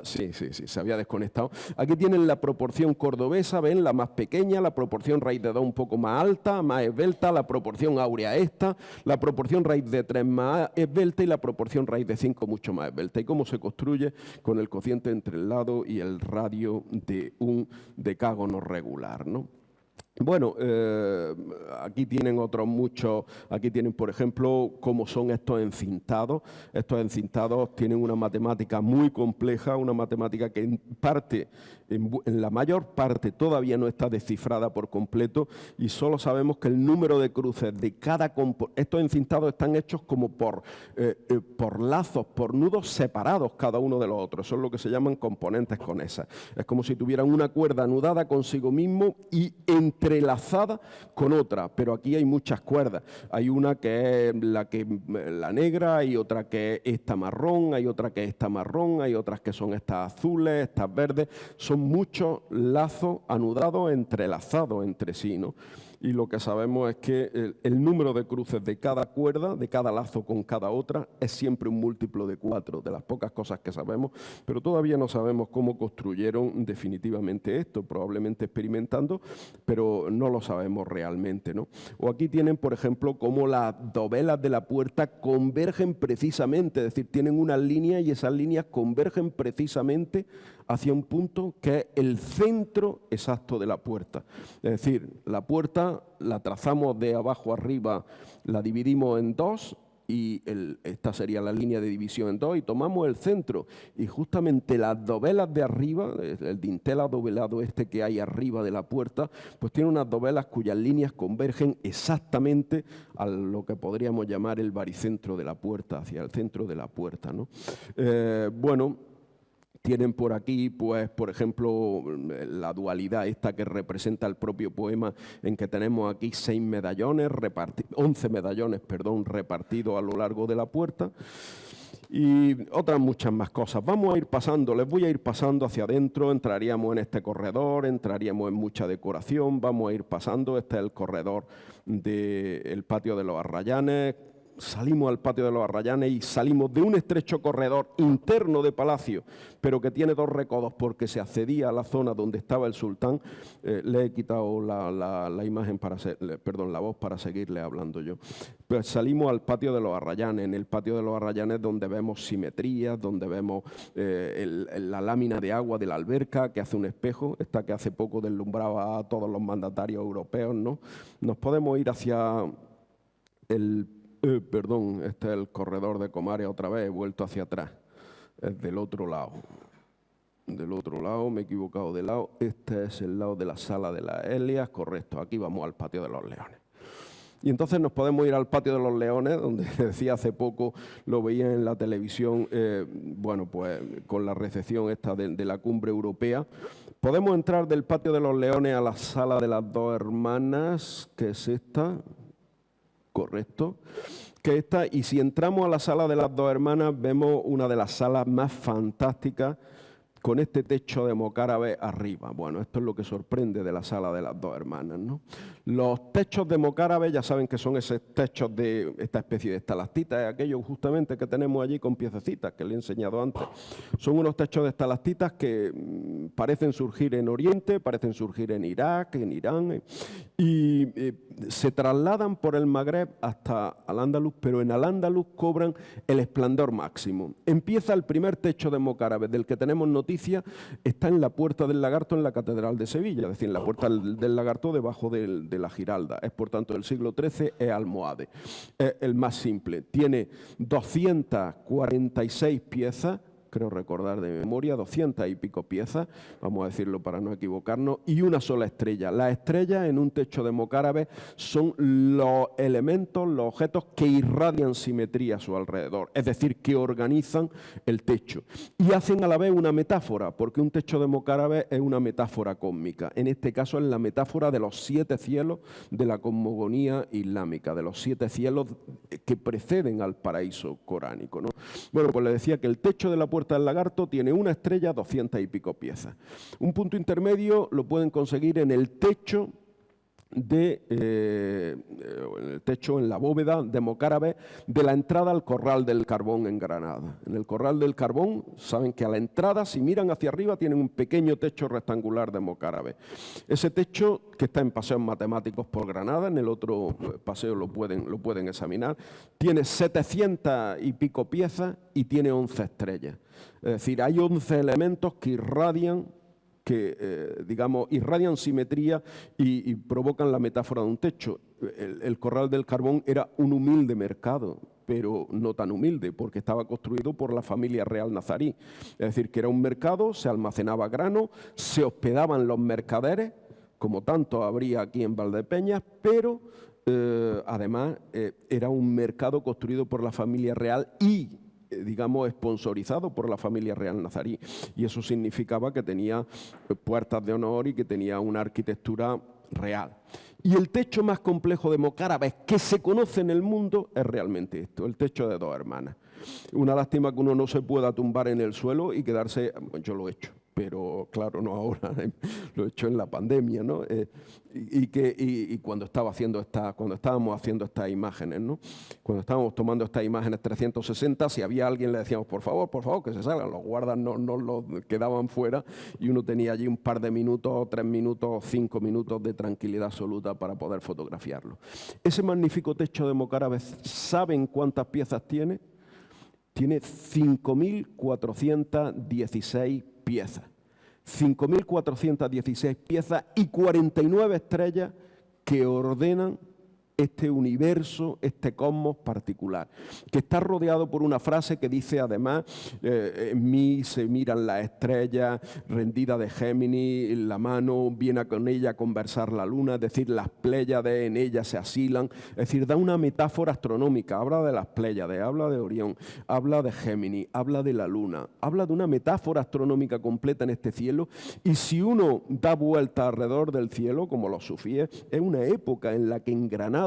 S4: sí, se había desconectado. Aquí tienen la proporción cordobesa, ven, la más pequeña, la proporción raíz de 2 un poco más alta, más esbelta, la proporción áurea esta, la proporción raíz de 3 más esbelta y la proporción raíz de 5 mucho más esbelta. Y cómo se construye con el cociente entre el lado y el radio de un decágono regular, ¿no? Bueno, aquí tienen otros muchos, aquí tienen, por ejemplo, cómo son estos encintados. Estos encintados tienen una matemática muy compleja, una matemática que en parte, en la mayor parte, todavía no está descifrada por completo, y solo sabemos que el número de cruces de cada componente, estos encintados están hechos como por lazos, por nudos separados cada uno de los otros. Eso es lo que se llaman componentes conexas. Es como si tuvieran una cuerda anudada consigo mismo y entrelazada con otra, pero aquí hay muchas cuerdas. Hay una que es la negra, hay otra que es esta marrón, hay otra que es esta marrón, hay otras que son estas azules, estas verdes. Son muchos lazos anudados, entrelazados entre sí, ¿no? Y lo que sabemos es que el número de cruces de cada cuerda, de cada lazo con cada otra, es siempre un múltiplo de 4, de las pocas cosas que sabemos, pero todavía no sabemos cómo construyeron definitivamente esto, probablemente experimentando, pero no lo sabemos realmente, ¿no? O aquí tienen, por ejemplo, cómo las dovelas de la puerta convergen precisamente, es decir, tienen unas líneas y esas líneas convergen precisamente hacia un punto que es el centro exacto de la puerta. Es decir, la puerta la trazamos de abajo arriba, la dividimos en 2 y esta sería la línea de división en dos, y tomamos el centro, y justamente las dovelas de arriba, el dintel adovelado este que hay arriba de la puerta, pues tiene unas dovelas cuyas líneas convergen exactamente a lo que podríamos llamar el baricentro de la puerta, hacia el centro de la puerta, ¿no? Bueno, tienen por aquí, pues, por ejemplo, la dualidad esta que representa el propio poema, en que tenemos aquí 11 medallones, repartidos a lo largo de la puerta, y otras muchas más cosas. Vamos a ir pasando, les voy a ir pasando hacia adentro, entraríamos en este corredor, entraríamos en mucha decoración, vamos a ir pasando. Este es el corredor del patio de los Arrayanes. Salimos al patio de los Arrayanes y salimos de un estrecho corredor interno de palacio, pero que tiene dos recodos porque se accedía a la zona donde estaba el sultán. Le he quitado la imagen la voz para seguirle hablando yo. Pues salimos al patio de los Arrayanes. En el patio de los Arrayanes, donde vemos simetrías, donde vemos la lámina de agua de la alberca que hace un espejo, esta que hace poco deslumbraba a todos los mandatarios europeos, ¿no? Nos podemos ir hacia este es el corredor de Comares otra vez, he vuelto hacia atrás, es del otro lado. Del otro lado, me he equivocado de lado, este es el lado de la sala de las Elias, correcto, aquí vamos al patio de los Leones. Y entonces nos podemos ir al patio de los Leones, donde decía hace poco, lo veía en la televisión, bueno, pues con la recepción esta de la cumbre europea. Podemos entrar del patio de los Leones a la sala de las dos hermanas, que es esta. Correcto, que esta, y si entramos a la sala de las dos hermanas, vemos una de las salas más fantásticas con este techo de mocárabe arriba. Bueno, esto es lo que sorprende de la sala de las dos hermanas, ¿no? Los techos de mocárabe, ya saben que son esos techos de esta especie de estalactitas, aquellos justamente que tenemos allí con piececitas, que le he enseñado antes. Son unos techos de estalactitas que parecen surgir en Oriente, parecen surgir en Irak, en Irán, y se trasladan por el Magreb hasta Al-Ándalus, pero en Al-Ándalus cobran el esplendor máximo. Empieza el primer techo de mocárabe del que tenemos noticia, está en la Puerta del Lagarto en la Catedral de Sevilla, es decir, en la Puerta del Lagarto debajo de la Giralda. Es por tanto del siglo XIII, es almohade. Es el más simple. Tiene 246 piezas, creo recordar de memoria, 200 y pico piezas, vamos a decirlo para no equivocarnos, y una sola estrella. Las estrellas en un techo de mocarábe son los elementos, los objetos que irradian simetría a su alrededor, es decir, que organizan el techo. Y hacen a la vez una metáfora, porque un techo de mocarábe es una metáfora cósmica. En este caso es la metáfora de los 7 cielos de la cosmogonía islámica, de los 7 cielos que preceden al paraíso coránico, ¿no? Bueno, pues le decía que el techo de la Puerta del Lagarto tiene una estrella, 200 y pico piezas. Un punto intermedio lo pueden conseguir en el techo en la bóveda de mocárabe de la entrada al Corral del Carbón en Granada. En el Corral del Carbón, saben que a la entrada, si miran hacia arriba, tienen un pequeño techo rectangular de mocárabe. Ese techo, que está en Paseos Matemáticos por Granada, en el otro paseo lo pueden examinar, tiene 700 y pico piezas y tiene 11 estrellas. Es decir, hay 11 elementos que irradian irradian simetría y provocan la metáfora de un techo. El Corral del Carbón era un humilde mercado, pero no tan humilde, porque estaba construido por la familia real nazarí. Es decir, que era un mercado, se almacenaba grano, se hospedaban los mercaderes, como tanto habría aquí en Valdepeñas, pero además era un mercado construido por la familia real y sponsorizado por la familia real nazarí, y eso significaba que tenía puertas de honor y que tenía una arquitectura real. Y el techo más complejo de mocárabes que se conoce en el mundo es realmente esto, el techo de dos hermanas. Una lástima que uno no se pueda tumbar en el suelo y quedarse, yo lo he hecho, pero claro, no ahora, lo he hecho en la pandemia, ¿no? Y cuando estábamos haciendo estas imágenes, ¿no? Cuando estábamos tomando estas imágenes 360, si había alguien le decíamos, por favor, que se salgan, los guardas no los quedaban fuera y uno tenía allí un par de minutos, 3 minutos, 5 minutos de tranquilidad absoluta para poder fotografiarlo. Ese magnífico techo de mocárabe, ¿saben cuántas piezas tiene? Tiene 5.416 piezas. 5.416 piezas y 49 estrellas que ordenan este universo, este cosmos particular, que está rodeado por una frase que dice además, en mí se miran las estrellas, rendida de Géminis, la mano viene con ella a conversar la luna, es decir, las Pléyades en ella se asilan, es decir, da una metáfora astronómica, habla de las Pléyades, habla de Orión, habla de Géminis, habla de la luna, habla de una metáfora astronómica completa en este cielo, y si uno da vuelta alrededor del cielo, como los sufíes, es una época en la que en Granada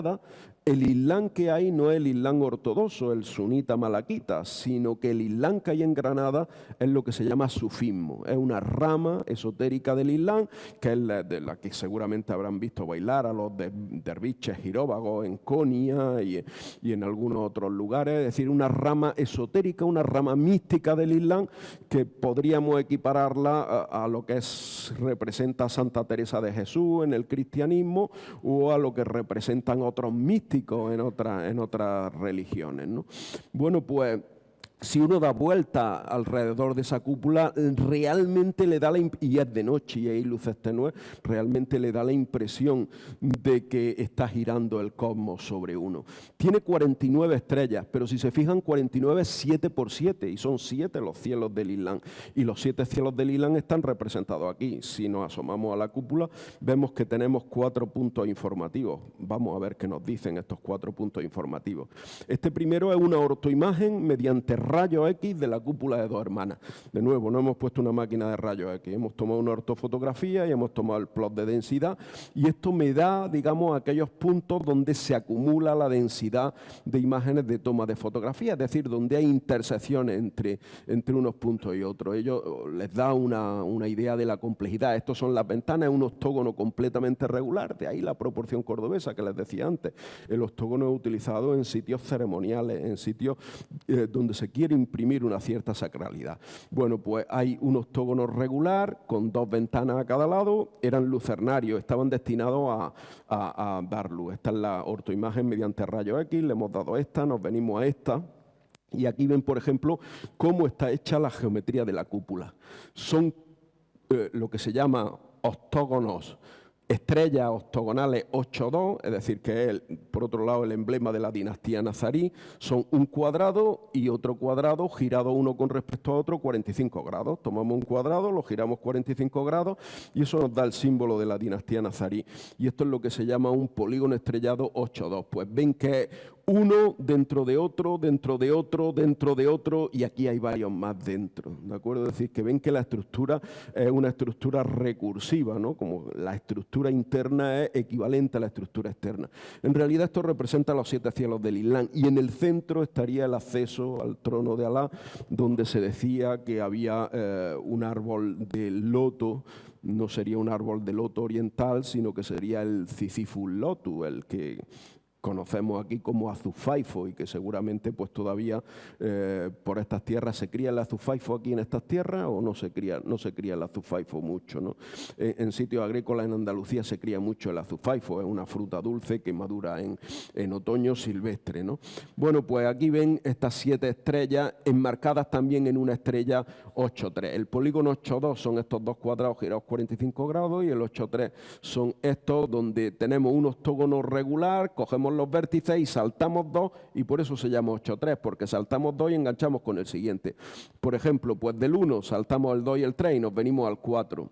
S4: el Islam que hay no es el Islam ortodoxo, el sunita malaquita, sino que el Islam que hay en Granada es lo que se llama sufismo. Es una rama esotérica del Islam, que es de la que seguramente habrán visto bailar a los derviches giróvagos en Konya y en algunos otros lugares. Es decir, una rama esotérica, una rama mística del Islam que podríamos equipararla a lo que representa Santa Teresa de Jesús en el cristianismo o a lo que representan otros místicos en otras religiones, ¿no? Bueno, pues si uno da vuelta alrededor de esa cúpula, realmente le da y es de noche y hay luces tenues, realmente le da la impresión de que está girando el cosmos sobre uno. Tiene 49 estrellas, pero si se fijan, 49 es 7 por 7, y son 7 los cielos del Islam. Y los 7 cielos del Islam están representados aquí. Si nos asomamos a la cúpula, vemos que tenemos 4 puntos informativos. Vamos a ver qué nos dicen estos 4 puntos informativos. Este primero es una ortoimagen mediante rayos X de la cúpula de Dos Hermanas. De nuevo, no hemos puesto una máquina de rayos X, hemos tomado una ortofotografía y hemos tomado el plot de densidad, y esto me da, digamos, aquellos puntos donde se acumula la densidad de imágenes de toma de fotografía, es decir, donde hay intersecciones entre unos puntos y otros. Ello les da una idea de la complejidad. Estos son las ventanas, es un octógono completamente regular, de ahí la proporción cordobesa que les decía antes. El octógono es utilizado en sitios ceremoniales, en sitios donde se quiere imprimir una cierta sacralidad. Bueno, pues hay un octógono regular con 2 ventanas a cada lado, eran lucernarios, estaban destinados a dar luz. Esta es la ortoimagen mediante rayos X, le hemos dado esta, nos venimos a esta. Y aquí ven, por ejemplo, cómo está hecha la geometría de la cúpula. Son lo que se llama octógonos, estrellas octogonales 8-2, es decir, que es, por otro lado, el emblema de la dinastía nazarí. Son un cuadrado y otro cuadrado girado uno con respecto a otro 45 grados. Tomamos un cuadrado, lo giramos 45 grados y eso nos da el símbolo de la dinastía nazarí. Y esto es lo que se llama un polígono estrellado 8-2. Pues ven que es uno dentro de otro, dentro de otro, dentro de otro, y aquí hay varios más dentro, ¿de acuerdo? Es decir, que ven que la estructura es una estructura recursiva, ¿no? Como la estructura interna es equivalente a la estructura externa. En realidad esto representa los 7 cielos del Islam, y en el centro estaría el acceso al trono de Alá, donde se decía que había un árbol de loto. No sería un árbol de loto oriental, sino que sería el Sisyphus lotus, el que conocemos aquí como azufaifo, y que seguramente pues todavía por estas tierras se cría el azufaifo aquí en estas tierras, o no se cría el azufaifo mucho, ¿no? En sitios agrícolas en Andalucía se cría mucho el azufaifo, es una fruta dulce que madura en otoño silvestre, ¿no? Bueno, pues aquí ven estas 7 estrellas enmarcadas también en una estrella 8-3. El polígono 8-2 son estos 2 cuadrados girados 45 grados, y el 8-3 son estos donde tenemos un octógono regular, cogemos los vértices y saltamos 2, y por eso se llama 8-3, porque saltamos 2 y enganchamos con el siguiente. Por ejemplo, pues del 1 saltamos el 2 y el 3 y nos venimos al 4.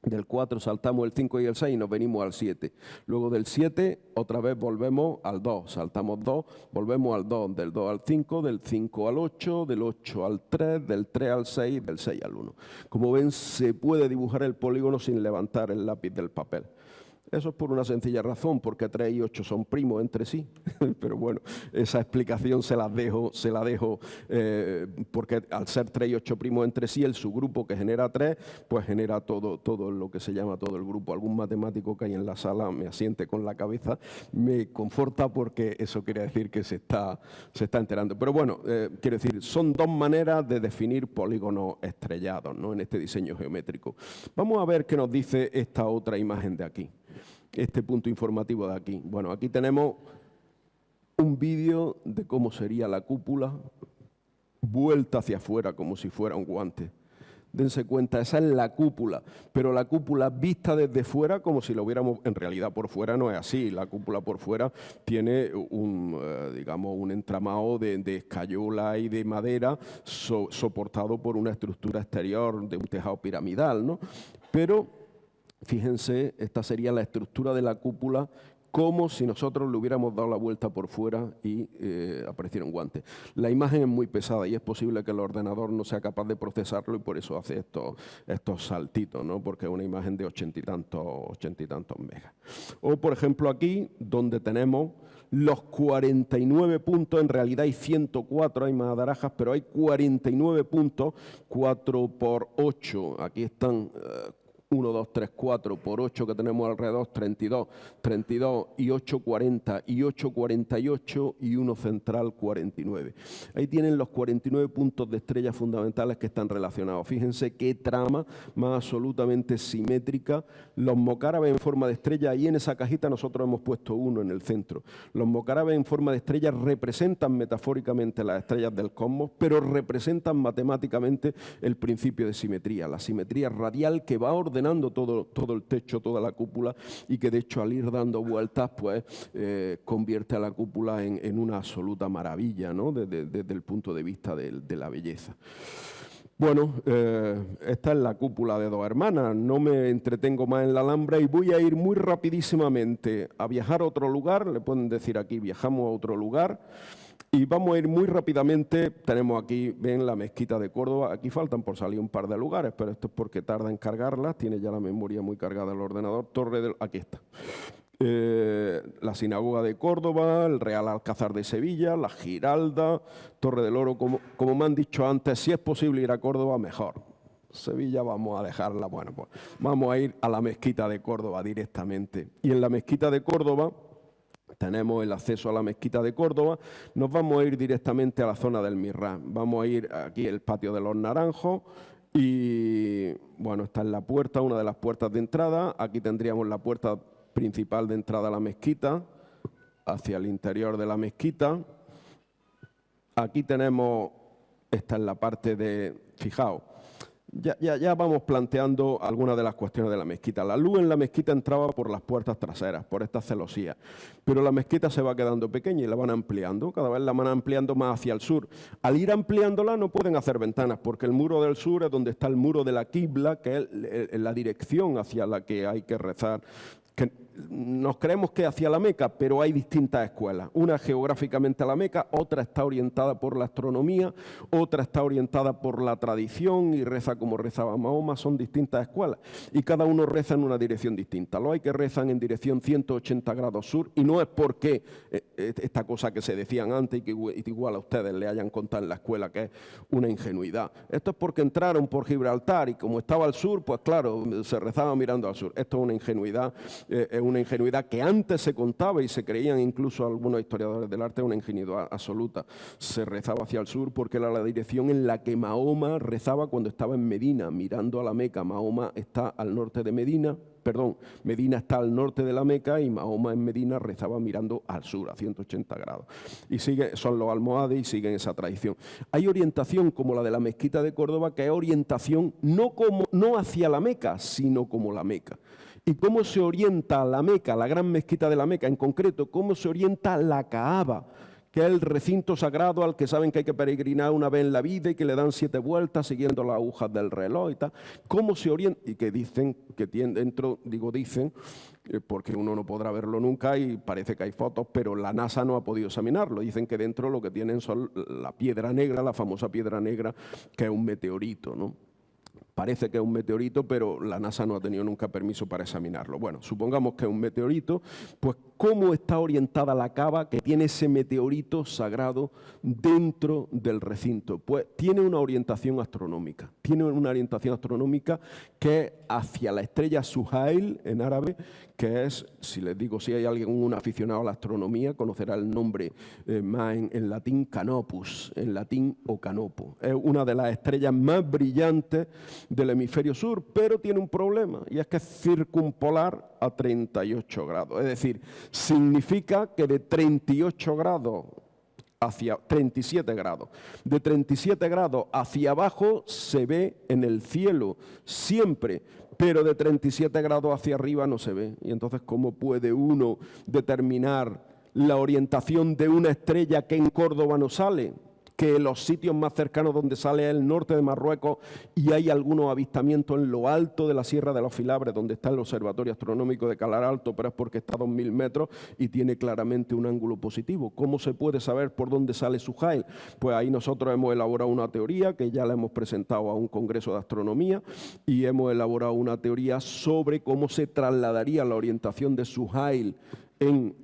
S4: Del 4 saltamos el 5 y el 6 y nos venimos al 7. Luego del 7 otra vez volvemos al 2, saltamos 2, volvemos al 2, del 2 al 5, del 5 al 8, del 8 al 3, del 3 al 6, del 6 al 1. Como ven, se puede dibujar el polígono sin levantar el lápiz del papel. Eso es por una sencilla razón, porque 3 y 8 son primos entre sí. Pero bueno, esa explicación se la dejo porque al ser 3 y 8 primos entre sí, el subgrupo que genera 3, pues genera todo lo que se llama todo el grupo. Algún matemático que hay en la sala me asiente con la cabeza, me conforta, porque eso quiere decir que se está enterando. Pero bueno, quiero decir, son 2 maneras de definir polígonos estrellados, ¿no?, en este diseño geométrico. Vamos a ver qué nos dice esta otra imagen de aquí. Este punto informativo de aquí. Bueno, aquí tenemos un vídeo de cómo sería la cúpula vuelta hacia afuera como si fuera un guante. Dense cuenta, esa es la cúpula, pero la cúpula vista desde fuera como si lo hubiéramos, en realidad por fuera no es así, la cúpula por fuera tiene digamos, un entramado de escayola y de madera soportado por una estructura exterior de un tejado piramidal, ¿no? Pero, fíjense, esta sería la estructura de la cúpula como si nosotros le hubiéramos dado la vuelta por fuera y apareciera un guante. La imagen es muy pesada y es posible que el ordenador no sea capaz de procesarlo y por eso hace estos saltitos, ¿no? Porque es una imagen de 80 y tantos megas. O, por ejemplo, aquí, donde tenemos los 49 puntos, en realidad hay 104, hay más darajas, pero hay 49 puntos, 4 por 8, aquí están 1, 2, 3, 4 por 8 que tenemos alrededor, 32, 32 y 8, 40 y 8, 48 y 1 central, 49. Ahí tienen los 49 puntos de estrellas fundamentales que están relacionados. Fíjense qué trama más absolutamente simétrica. Los mocárabes en forma de estrella, ahí en esa cajita nosotros hemos puesto uno en el centro. Los mocárabes en forma de estrella representan metafóricamente las estrellas del cosmos, pero representan matemáticamente el principio de simetría, la simetría radial que va ordenando todo el techo, toda la cúpula, y que de hecho al ir dando vueltas pues convierte a la cúpula en una absoluta maravilla, ¿no? Desde el punto de vista de la belleza. Bueno, esta es la cúpula de Dos Hermanas, no me entretengo más en la Alhambra y voy a ir muy rapidísimamente a viajar a otro lugar, le pueden decir aquí, viajamos a otro lugar. Y vamos a ir muy rápidamente, tenemos aquí, ven, la mezquita de Córdoba, aquí faltan por salir un par de lugares, pero esto es porque tarda en cargarlas, tiene ya la memoria muy cargada el ordenador, aquí está. La sinagoga de Córdoba, el Real Alcázar de Sevilla, la Giralda, Torre del Oro, como me han dicho antes, si es posible ir a Córdoba, mejor. Sevilla vamos a dejarla, bueno, pues vamos a ir a la mezquita de Córdoba directamente. Y en la mezquita de Córdoba tenemos el acceso a la mezquita de Córdoba, nos vamos a ir directamente a la zona del Mihrab, vamos a ir aquí al patio de los Naranjos y bueno, está en la puerta, una de las puertas de entrada, aquí tendríamos la puerta principal de entrada a la mezquita, hacia el interior de la mezquita, aquí tenemos, esta es la parte de, fijaos, ya vamos planteando algunas de las cuestiones de la mezquita. La luz en la mezquita entraba por las puertas traseras, por estas celosías, pero la mezquita se va quedando pequeña y la van ampliando, cada vez la van ampliando más hacia el sur. Al ir ampliándola no pueden hacer ventanas, porque el muro del sur es donde está el muro de la Qibla, que es la dirección hacia la que hay que rezar. Que nos creemos que hacia la Meca, pero hay distintas escuelas. Una geográficamente a la Meca, otra está orientada por la astronomía, otra está orientada por la tradición y reza como rezaba Mahoma, son distintas escuelas. Y cada uno reza en una dirección distinta. Los hay que rezan en dirección 180 grados sur, y no es porque esta cosa que se decían antes y que igual a ustedes le hayan contado en la escuela que es una ingenuidad. Esto es porque entraron por Gibraltar y como estaba al sur, pues claro, se rezaba mirando al sur. Esto es una ingenuidad. Es una ingenuidad que antes se contaba y se creían incluso algunos historiadores del arte, una ingenuidad absoluta. Se rezaba hacia el sur porque era la dirección en la que Mahoma rezaba cuando estaba en Medina, mirando a la Meca. Mahoma está al norte de Medina, Medina está al norte de la Meca y Mahoma en Medina rezaba mirando al sur, a 180 grados. Y son los almohades y siguen esa tradición. Hay orientación como la de la mezquita de Córdoba, que es orientación no hacia la Meca, sino como la Meca. ¿Y cómo se orienta la Meca, la gran mezquita de la Meca en concreto? ¿Cómo se orienta la Kaaba, que es el recinto sagrado al que saben que hay que peregrinar una vez en la vida y que le dan 7 vueltas siguiendo las agujas del reloj y tal? ¿Cómo se orienta? Y que dicen, que tienen dentro, dicen, porque uno no podrá verlo nunca y parece que hay fotos, pero la NASA no ha podido examinarlo. Dicen que dentro lo que tienen son la piedra negra, la famosa piedra negra, que es un meteorito, ¿no? Parece que es un meteorito, pero la NASA no ha tenido nunca permiso para examinarlo. Bueno, supongamos que es un meteorito, pues ¿cómo está orientada la Kaaba que tiene ese meteorito sagrado dentro del recinto? Pues tiene una orientación astronómica. Tiene una orientación astronómica que es hacia la estrella Suhail en árabe, que es, si les digo, si hay alguien, un aficionado a la astronomía, conocerá el nombre más en latín, Canopus, en latín o Canopo. Es una de las estrellas más brillantes del hemisferio sur, pero tiene un problema, y es que es circumpolar a 38 grados. Es decir, significa que de 38 grados hacia 37 grados. De 37 grados hacia abajo se ve en el cielo siempre, pero de 37 grados hacia arriba no se ve. Y entonces, ¿cómo puede uno determinar la orientación de una estrella que en Córdoba no sale? Que los sitios más cercanos donde sale es el norte de Marruecos y hay algunos avistamientos en lo alto de la Sierra de los Filabres, donde está el Observatorio Astronómico de Calar Alto, pero es porque está a 2000 metros y tiene claramente un ángulo positivo. ¿Cómo se puede saber por dónde sale Suhail? Pues ahí nosotros hemos elaborado una teoría que ya la hemos presentado a un congreso de astronomía y hemos elaborado una teoría sobre cómo se trasladaría la orientación de Suhail en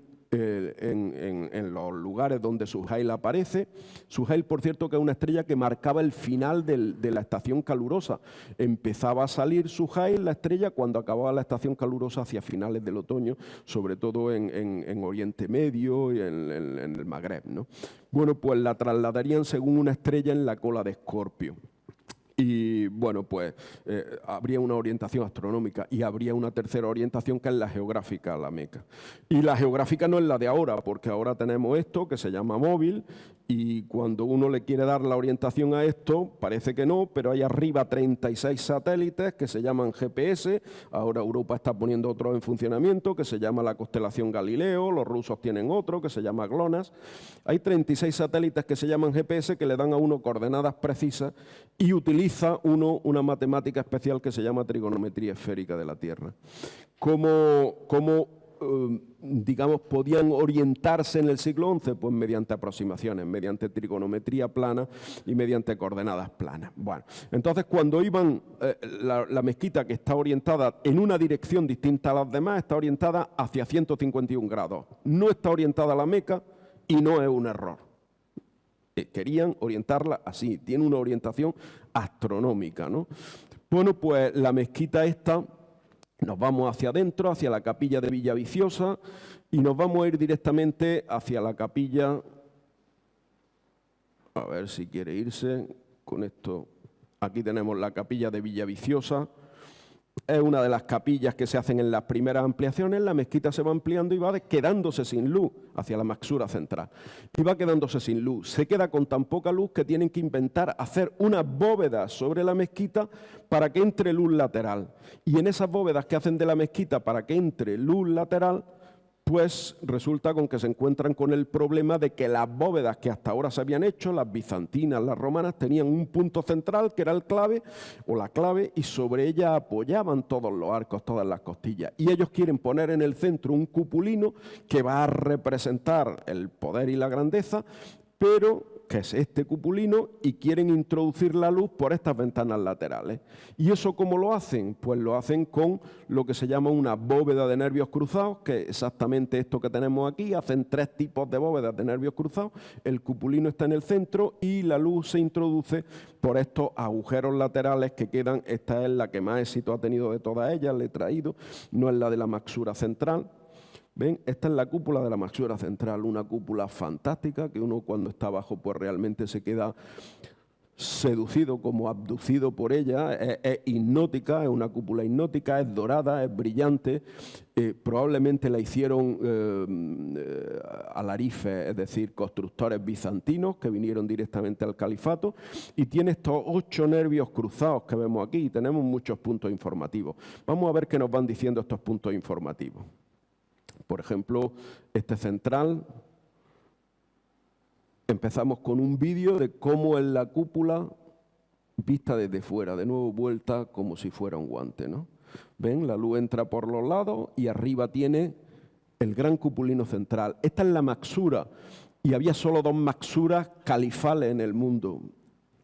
S4: los lugares donde Suhail aparece. Suhail, por cierto, que es una estrella que marcaba el final de la estación calurosa. Empezaba a salir Suhail, la estrella, cuando acababa la estación calurosa hacia finales del otoño, sobre todo en Oriente Medio y en el Magreb, ¿no? Bueno, pues la trasladarían según una estrella en la cola de Escorpio. Y bueno, pues habría una orientación astronómica y habría una tercera orientación que es la geográfica a la Meca. Y la geográfica no es la de ahora, porque ahora tenemos esto que se llama móvil y cuando uno le quiere dar la orientación a esto, parece que no, pero hay arriba 36 satélites que se llaman GPS. Ahora Europa está poniendo otro en funcionamiento que se llama la constelación Galileo, los rusos tienen otro que se llama GLONASS. Hay 36 satélites que se llaman GPS que le dan a uno coordenadas precisas y utiliza una matemática especial que se llama trigonometría esférica de la Tierra. ¿Cómo digamos, podían orientarse en el siglo XI? Pues mediante aproximaciones, mediante trigonometría plana y mediante coordenadas planas. Bueno, entonces cuando iban, la mezquita, que está orientada en una dirección distinta a las demás, está orientada hacia 151 grados. No está orientada a la Meca y no es un error. Querían orientarla así, tiene una orientación astronómica, ¿no? Bueno, pues la mezquita esta, nos vamos hacia adentro, hacia la capilla de Villaviciosa y nos vamos a ir directamente hacia la capilla, a ver si quiere irse con esto, aquí tenemos la capilla de Villaviciosa. Es una de las capillas que se hacen en las primeras ampliaciones. La mezquita se va ampliando y va quedándose sin luz hacia la Maxura central. Y va quedándose sin luz. Se queda con tan poca luz que tienen que inventar hacer unas bóvedas sobre la mezquita para que entre luz lateral. Y en esas bóvedas que hacen de la mezquita para que entre luz lateral, pues resulta con que se encuentran con el problema de que las bóvedas que hasta ahora se habían hecho, las bizantinas, las romanas, tenían un punto central que era el clave o la clave y sobre ella apoyaban todos los arcos, todas las costillas. Y ellos quieren poner en el centro un cupulino que va a representar el poder y la grandeza, pero que es este cupulino, y quieren introducir la luz por estas ventanas laterales. ¿Y eso cómo lo hacen? Pues lo hacen con lo que se llama una bóveda de nervios cruzados, que es exactamente esto que tenemos aquí. Hacen 3 tipos de bóvedas de nervios cruzados, el cupulino está en el centro y la luz se introduce por estos agujeros laterales que quedan. Esta es la que más éxito ha tenido de todas ellas, le he traído, no es la de la Maxura central. ¿Ven? Esta es la cúpula de la Maxura central, una cúpula fantástica que uno cuando está abajo pues realmente se queda seducido, como abducido por ella. Es hipnótica, es una cúpula hipnótica, es dorada, es brillante. Probablemente la hicieron alarifes, es decir, constructores bizantinos que vinieron directamente al califato, y tiene estos 8 nervios cruzados que vemos aquí y tenemos muchos puntos informativos. Vamos a ver qué nos van diciendo estos puntos informativos. Por ejemplo, este central, empezamos con un vídeo de cómo es la cúpula vista desde fuera, de nuevo vuelta como si fuera un guante, ¿no? ¿Ven? La luz entra por los lados y arriba tiene el gran cupulino central. Esta es la Maxura y había solo 2 Maxuras califales en el mundo.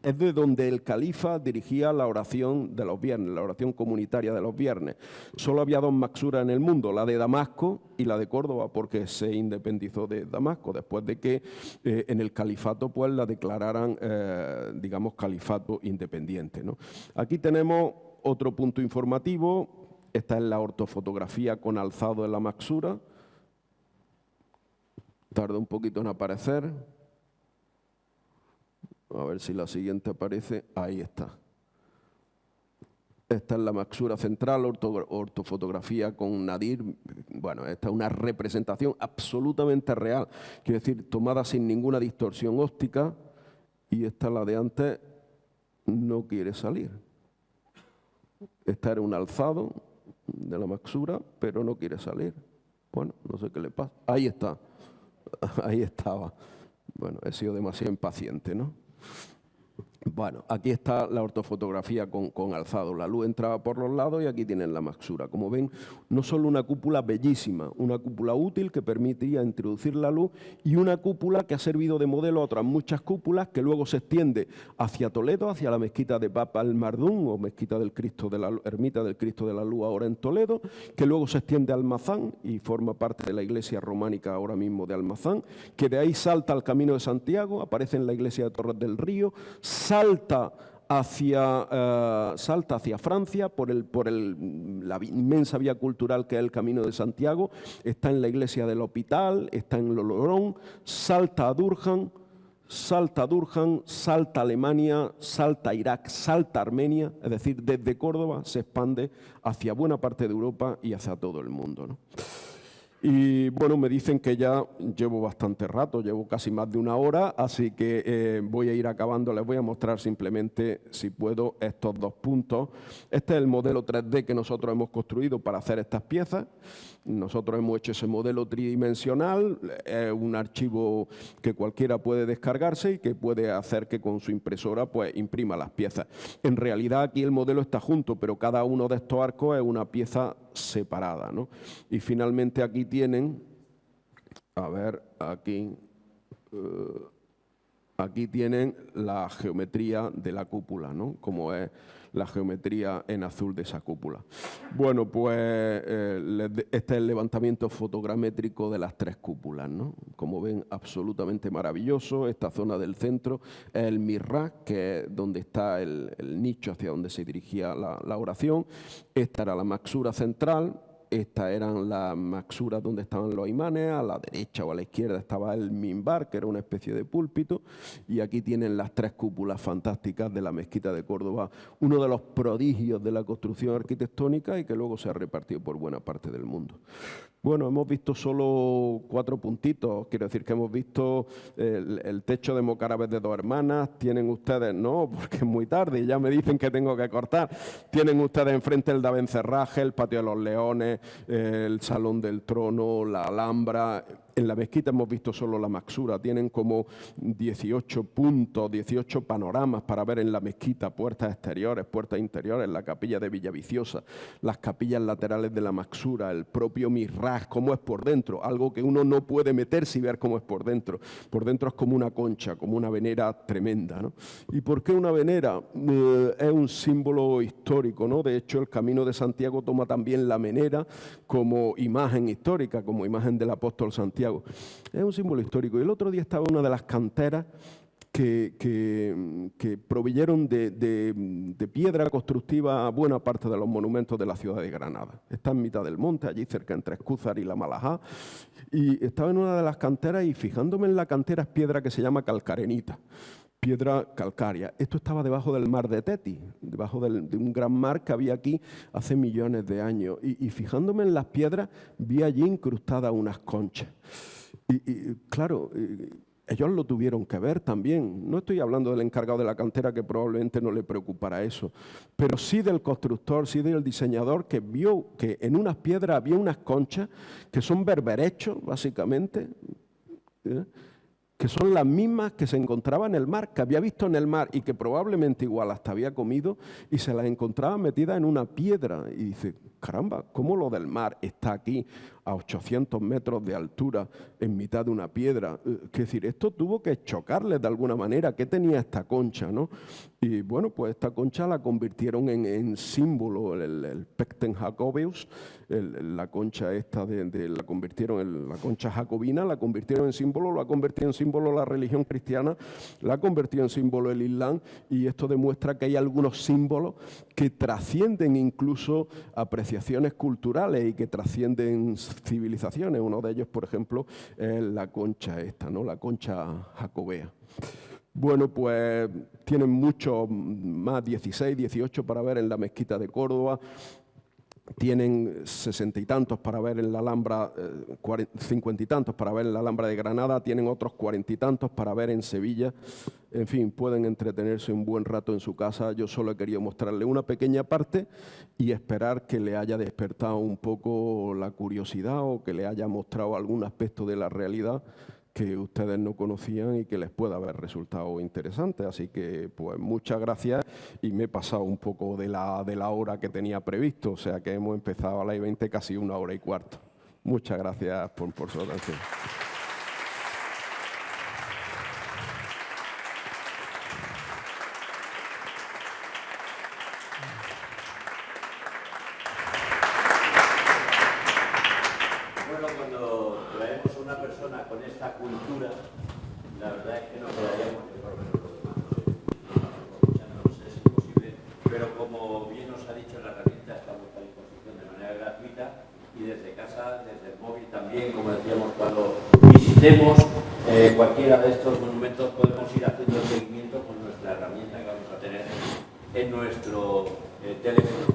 S4: Es de donde el califa dirigía la oración de los viernes, la oración comunitaria de los viernes. Solo había 2 Maxuras en el mundo, la de Damasco y la de Córdoba, porque se independizó de Damasco, después de que en el califato pues la declararan, digamos, califato independiente, ¿no? Aquí tenemos otro punto informativo. Esta es la ortofotografía con alzado de la Maxura. Tarda un poquito en aparecer. A ver si la siguiente aparece. Ahí está. Esta es la maxura central, ortofotografía con nadir. Bueno, esta es una representación absolutamente real, quiero decir, tomada sin ninguna distorsión óptica. Y esta, la de antes, no quiere salir. Esta era un alzado de la maxura, pero no quiere salir. Bueno, no sé qué le pasa. Ahí está. Ahí estaba. Bueno, he sido demasiado impaciente, ¿no? Bueno, aquí está la ortofotografía con alzado. La luz entraba por los lados y aquí tienen la maxura. Como ven, no solo una cúpula bellísima, una cúpula útil que permitía introducir la luz y una cúpula que ha servido de modelo a otras muchas cúpulas que luego se extiende hacia Toledo, hacia la mezquita de Bab al-Mardún o mezquita del Cristo de la ermita del Cristo de la Luz ahora en Toledo, que luego se extiende a Almazán y forma parte de la iglesia románica ahora mismo de Almazán, que de ahí salta al Camino de Santiago, aparece en la iglesia de Torres del Río, salta hacia Francia por la inmensa vía cultural que es el Camino de Santiago, está en la iglesia del Hospital, está en Lolorón, salta a Durham, salta a Alemania, salta a Irak, salta a Armenia, es decir, desde Córdoba se expande hacia buena parte de Europa y hacia todo el mundo, ¿no? Y bueno, me dicen que ya llevo bastante rato, llevo casi más de una hora, así que voy a ir acabando. Les voy a mostrar simplemente, si puedo, estos dos puntos. Este es el modelo 3D que nosotros hemos construido para hacer estas piezas. Nosotros hemos hecho ese modelo tridimensional, es un archivo que cualquiera puede descargarse y que puede hacer que con su impresora pues imprima las piezas. En realidad aquí el modelo está junto, pero cada uno de estos arcos es una pieza separada, ¿no? Y finalmente aquí tienen, a ver, aquí tienen la geometría de la cúpula, ¿no? Como es la geometría en azul de esa cúpula. Bueno, pues este es el levantamiento fotogramétrico de las tres cúpulas, ¿no? Como ven, absolutamente maravilloso. Esta zona del centro es el mihrab, que es donde está el nicho hacia donde se dirigía la oración. Esta era la maxura central. Estas eran las maxuras donde estaban los imanes, a la derecha o a la izquierda estaba el minbar, que era una especie de púlpito, y aquí tienen las tres cúpulas fantásticas de la mezquita de Córdoba, uno de los prodigios de la construcción arquitectónica y que luego se ha repartido por buena parte del mundo. Bueno, hemos visto solo 4 puntitos, quiero decir que hemos visto el techo de mocárabes de 2 hermanas, tienen ustedes, no, porque es muy tarde y ya me dicen que tengo que cortar, tienen ustedes enfrente el Davencerraje, el Patio de los Leones, el Salón del Trono, la Alhambra. En la mezquita hemos visto solo la maxura, tienen como 18 puntos, 18 panoramas para ver en la mezquita, puertas exteriores, puertas interiores, la capilla de Villaviciosa, las capillas laterales de la maxura, el propio mihrab, cómo es por dentro, algo que uno no puede meterse y ver cómo es por dentro. Por dentro es como una concha, como una venera tremenda, ¿no? ¿Y por qué una venera? Es un símbolo histórico, ¿no? De hecho, el Camino de Santiago toma también la menera como imagen histórica, como imagen del apóstol Santiago. Es un símbolo histórico. Y el otro día estaba una de las canteras que proveyeron de piedra constructiva a buena parte de los monumentos de la ciudad de Granada. Está en mitad del monte, allí cerca entre Escúzar y La Malajá. Y estaba en una de las canteras y fijándome en la cantera es piedra que se llama calcarenita. Piedra calcárea. Esto estaba debajo del mar de Tetis, debajo de un gran mar que había aquí hace millones de años. Y fijándome en las piedras, vi allí incrustadas unas conchas. Y claro, ellos lo tuvieron que ver también. No estoy hablando del encargado de la cantera, que probablemente no le preocupara eso, pero sí del constructor, sí del diseñador, que vio que en unas piedras había unas conchas que son berberechos, básicamente, que son las mismas que se encontraba en el mar, que había visto en el mar y que probablemente igual hasta había comido, y se las encontraba metidas en una piedra. Y dice, caramba, ¿cómo lo del mar está aquí a 800 metros de altura en mitad de una piedra? Es decir, esto tuvo que chocarles de alguna manera. ¿Qué tenía esta concha, no? Y bueno, pues esta concha la convirtieron en símbolo, el Pecten Jacobeus, la concha esta la convirtieron en la concha jacobina, la convirtieron en símbolo, la convirtió en símbolo la religión cristiana, la convirtió en símbolo el Islam, y esto demuestra que hay algunos símbolos que trascienden incluso apreciaciones culturales y que trascienden civilizaciones. Uno de ellos, por ejemplo, es la concha esta, ¿no? La concha jacobea. Bueno, pues tienen mucho más, 16, 18 para ver en la Mezquita de Córdoba. Tienen 60 y tantos para ver en la Alhambra, 50 y tantos para ver en la Alhambra de Granada, tienen otros 40 y tantos para ver en Sevilla. En fin, pueden entretenerse un buen rato en su casa. Yo solo he querido mostrarle una pequeña parte y esperar que le haya despertado un poco la curiosidad o que le haya mostrado algún aspecto de la realidad que ustedes no conocían y que les pueda haber resultado interesante. Así que, pues, muchas gracias, y me he pasado un poco de la hora que tenía previsto, o sea que hemos empezado a las 20, casi 1 hora y cuarto. Muchas gracias por su atención.
S1: Bueno, cuando traemos a una persona con esta cultura, la verdad es que nos quedaríamos, por lo menos los demás, escuchándonos es imposible, pero como bien nos ha dicho, la herramienta está a vuestra disposición de manera gratuita y desde casa, desde el móvil también, como decíamos, cuando visitemos cualquiera de estos monumentos podemos ir haciendo el seguimiento con nuestra herramienta que vamos a tener en nuestro teléfono.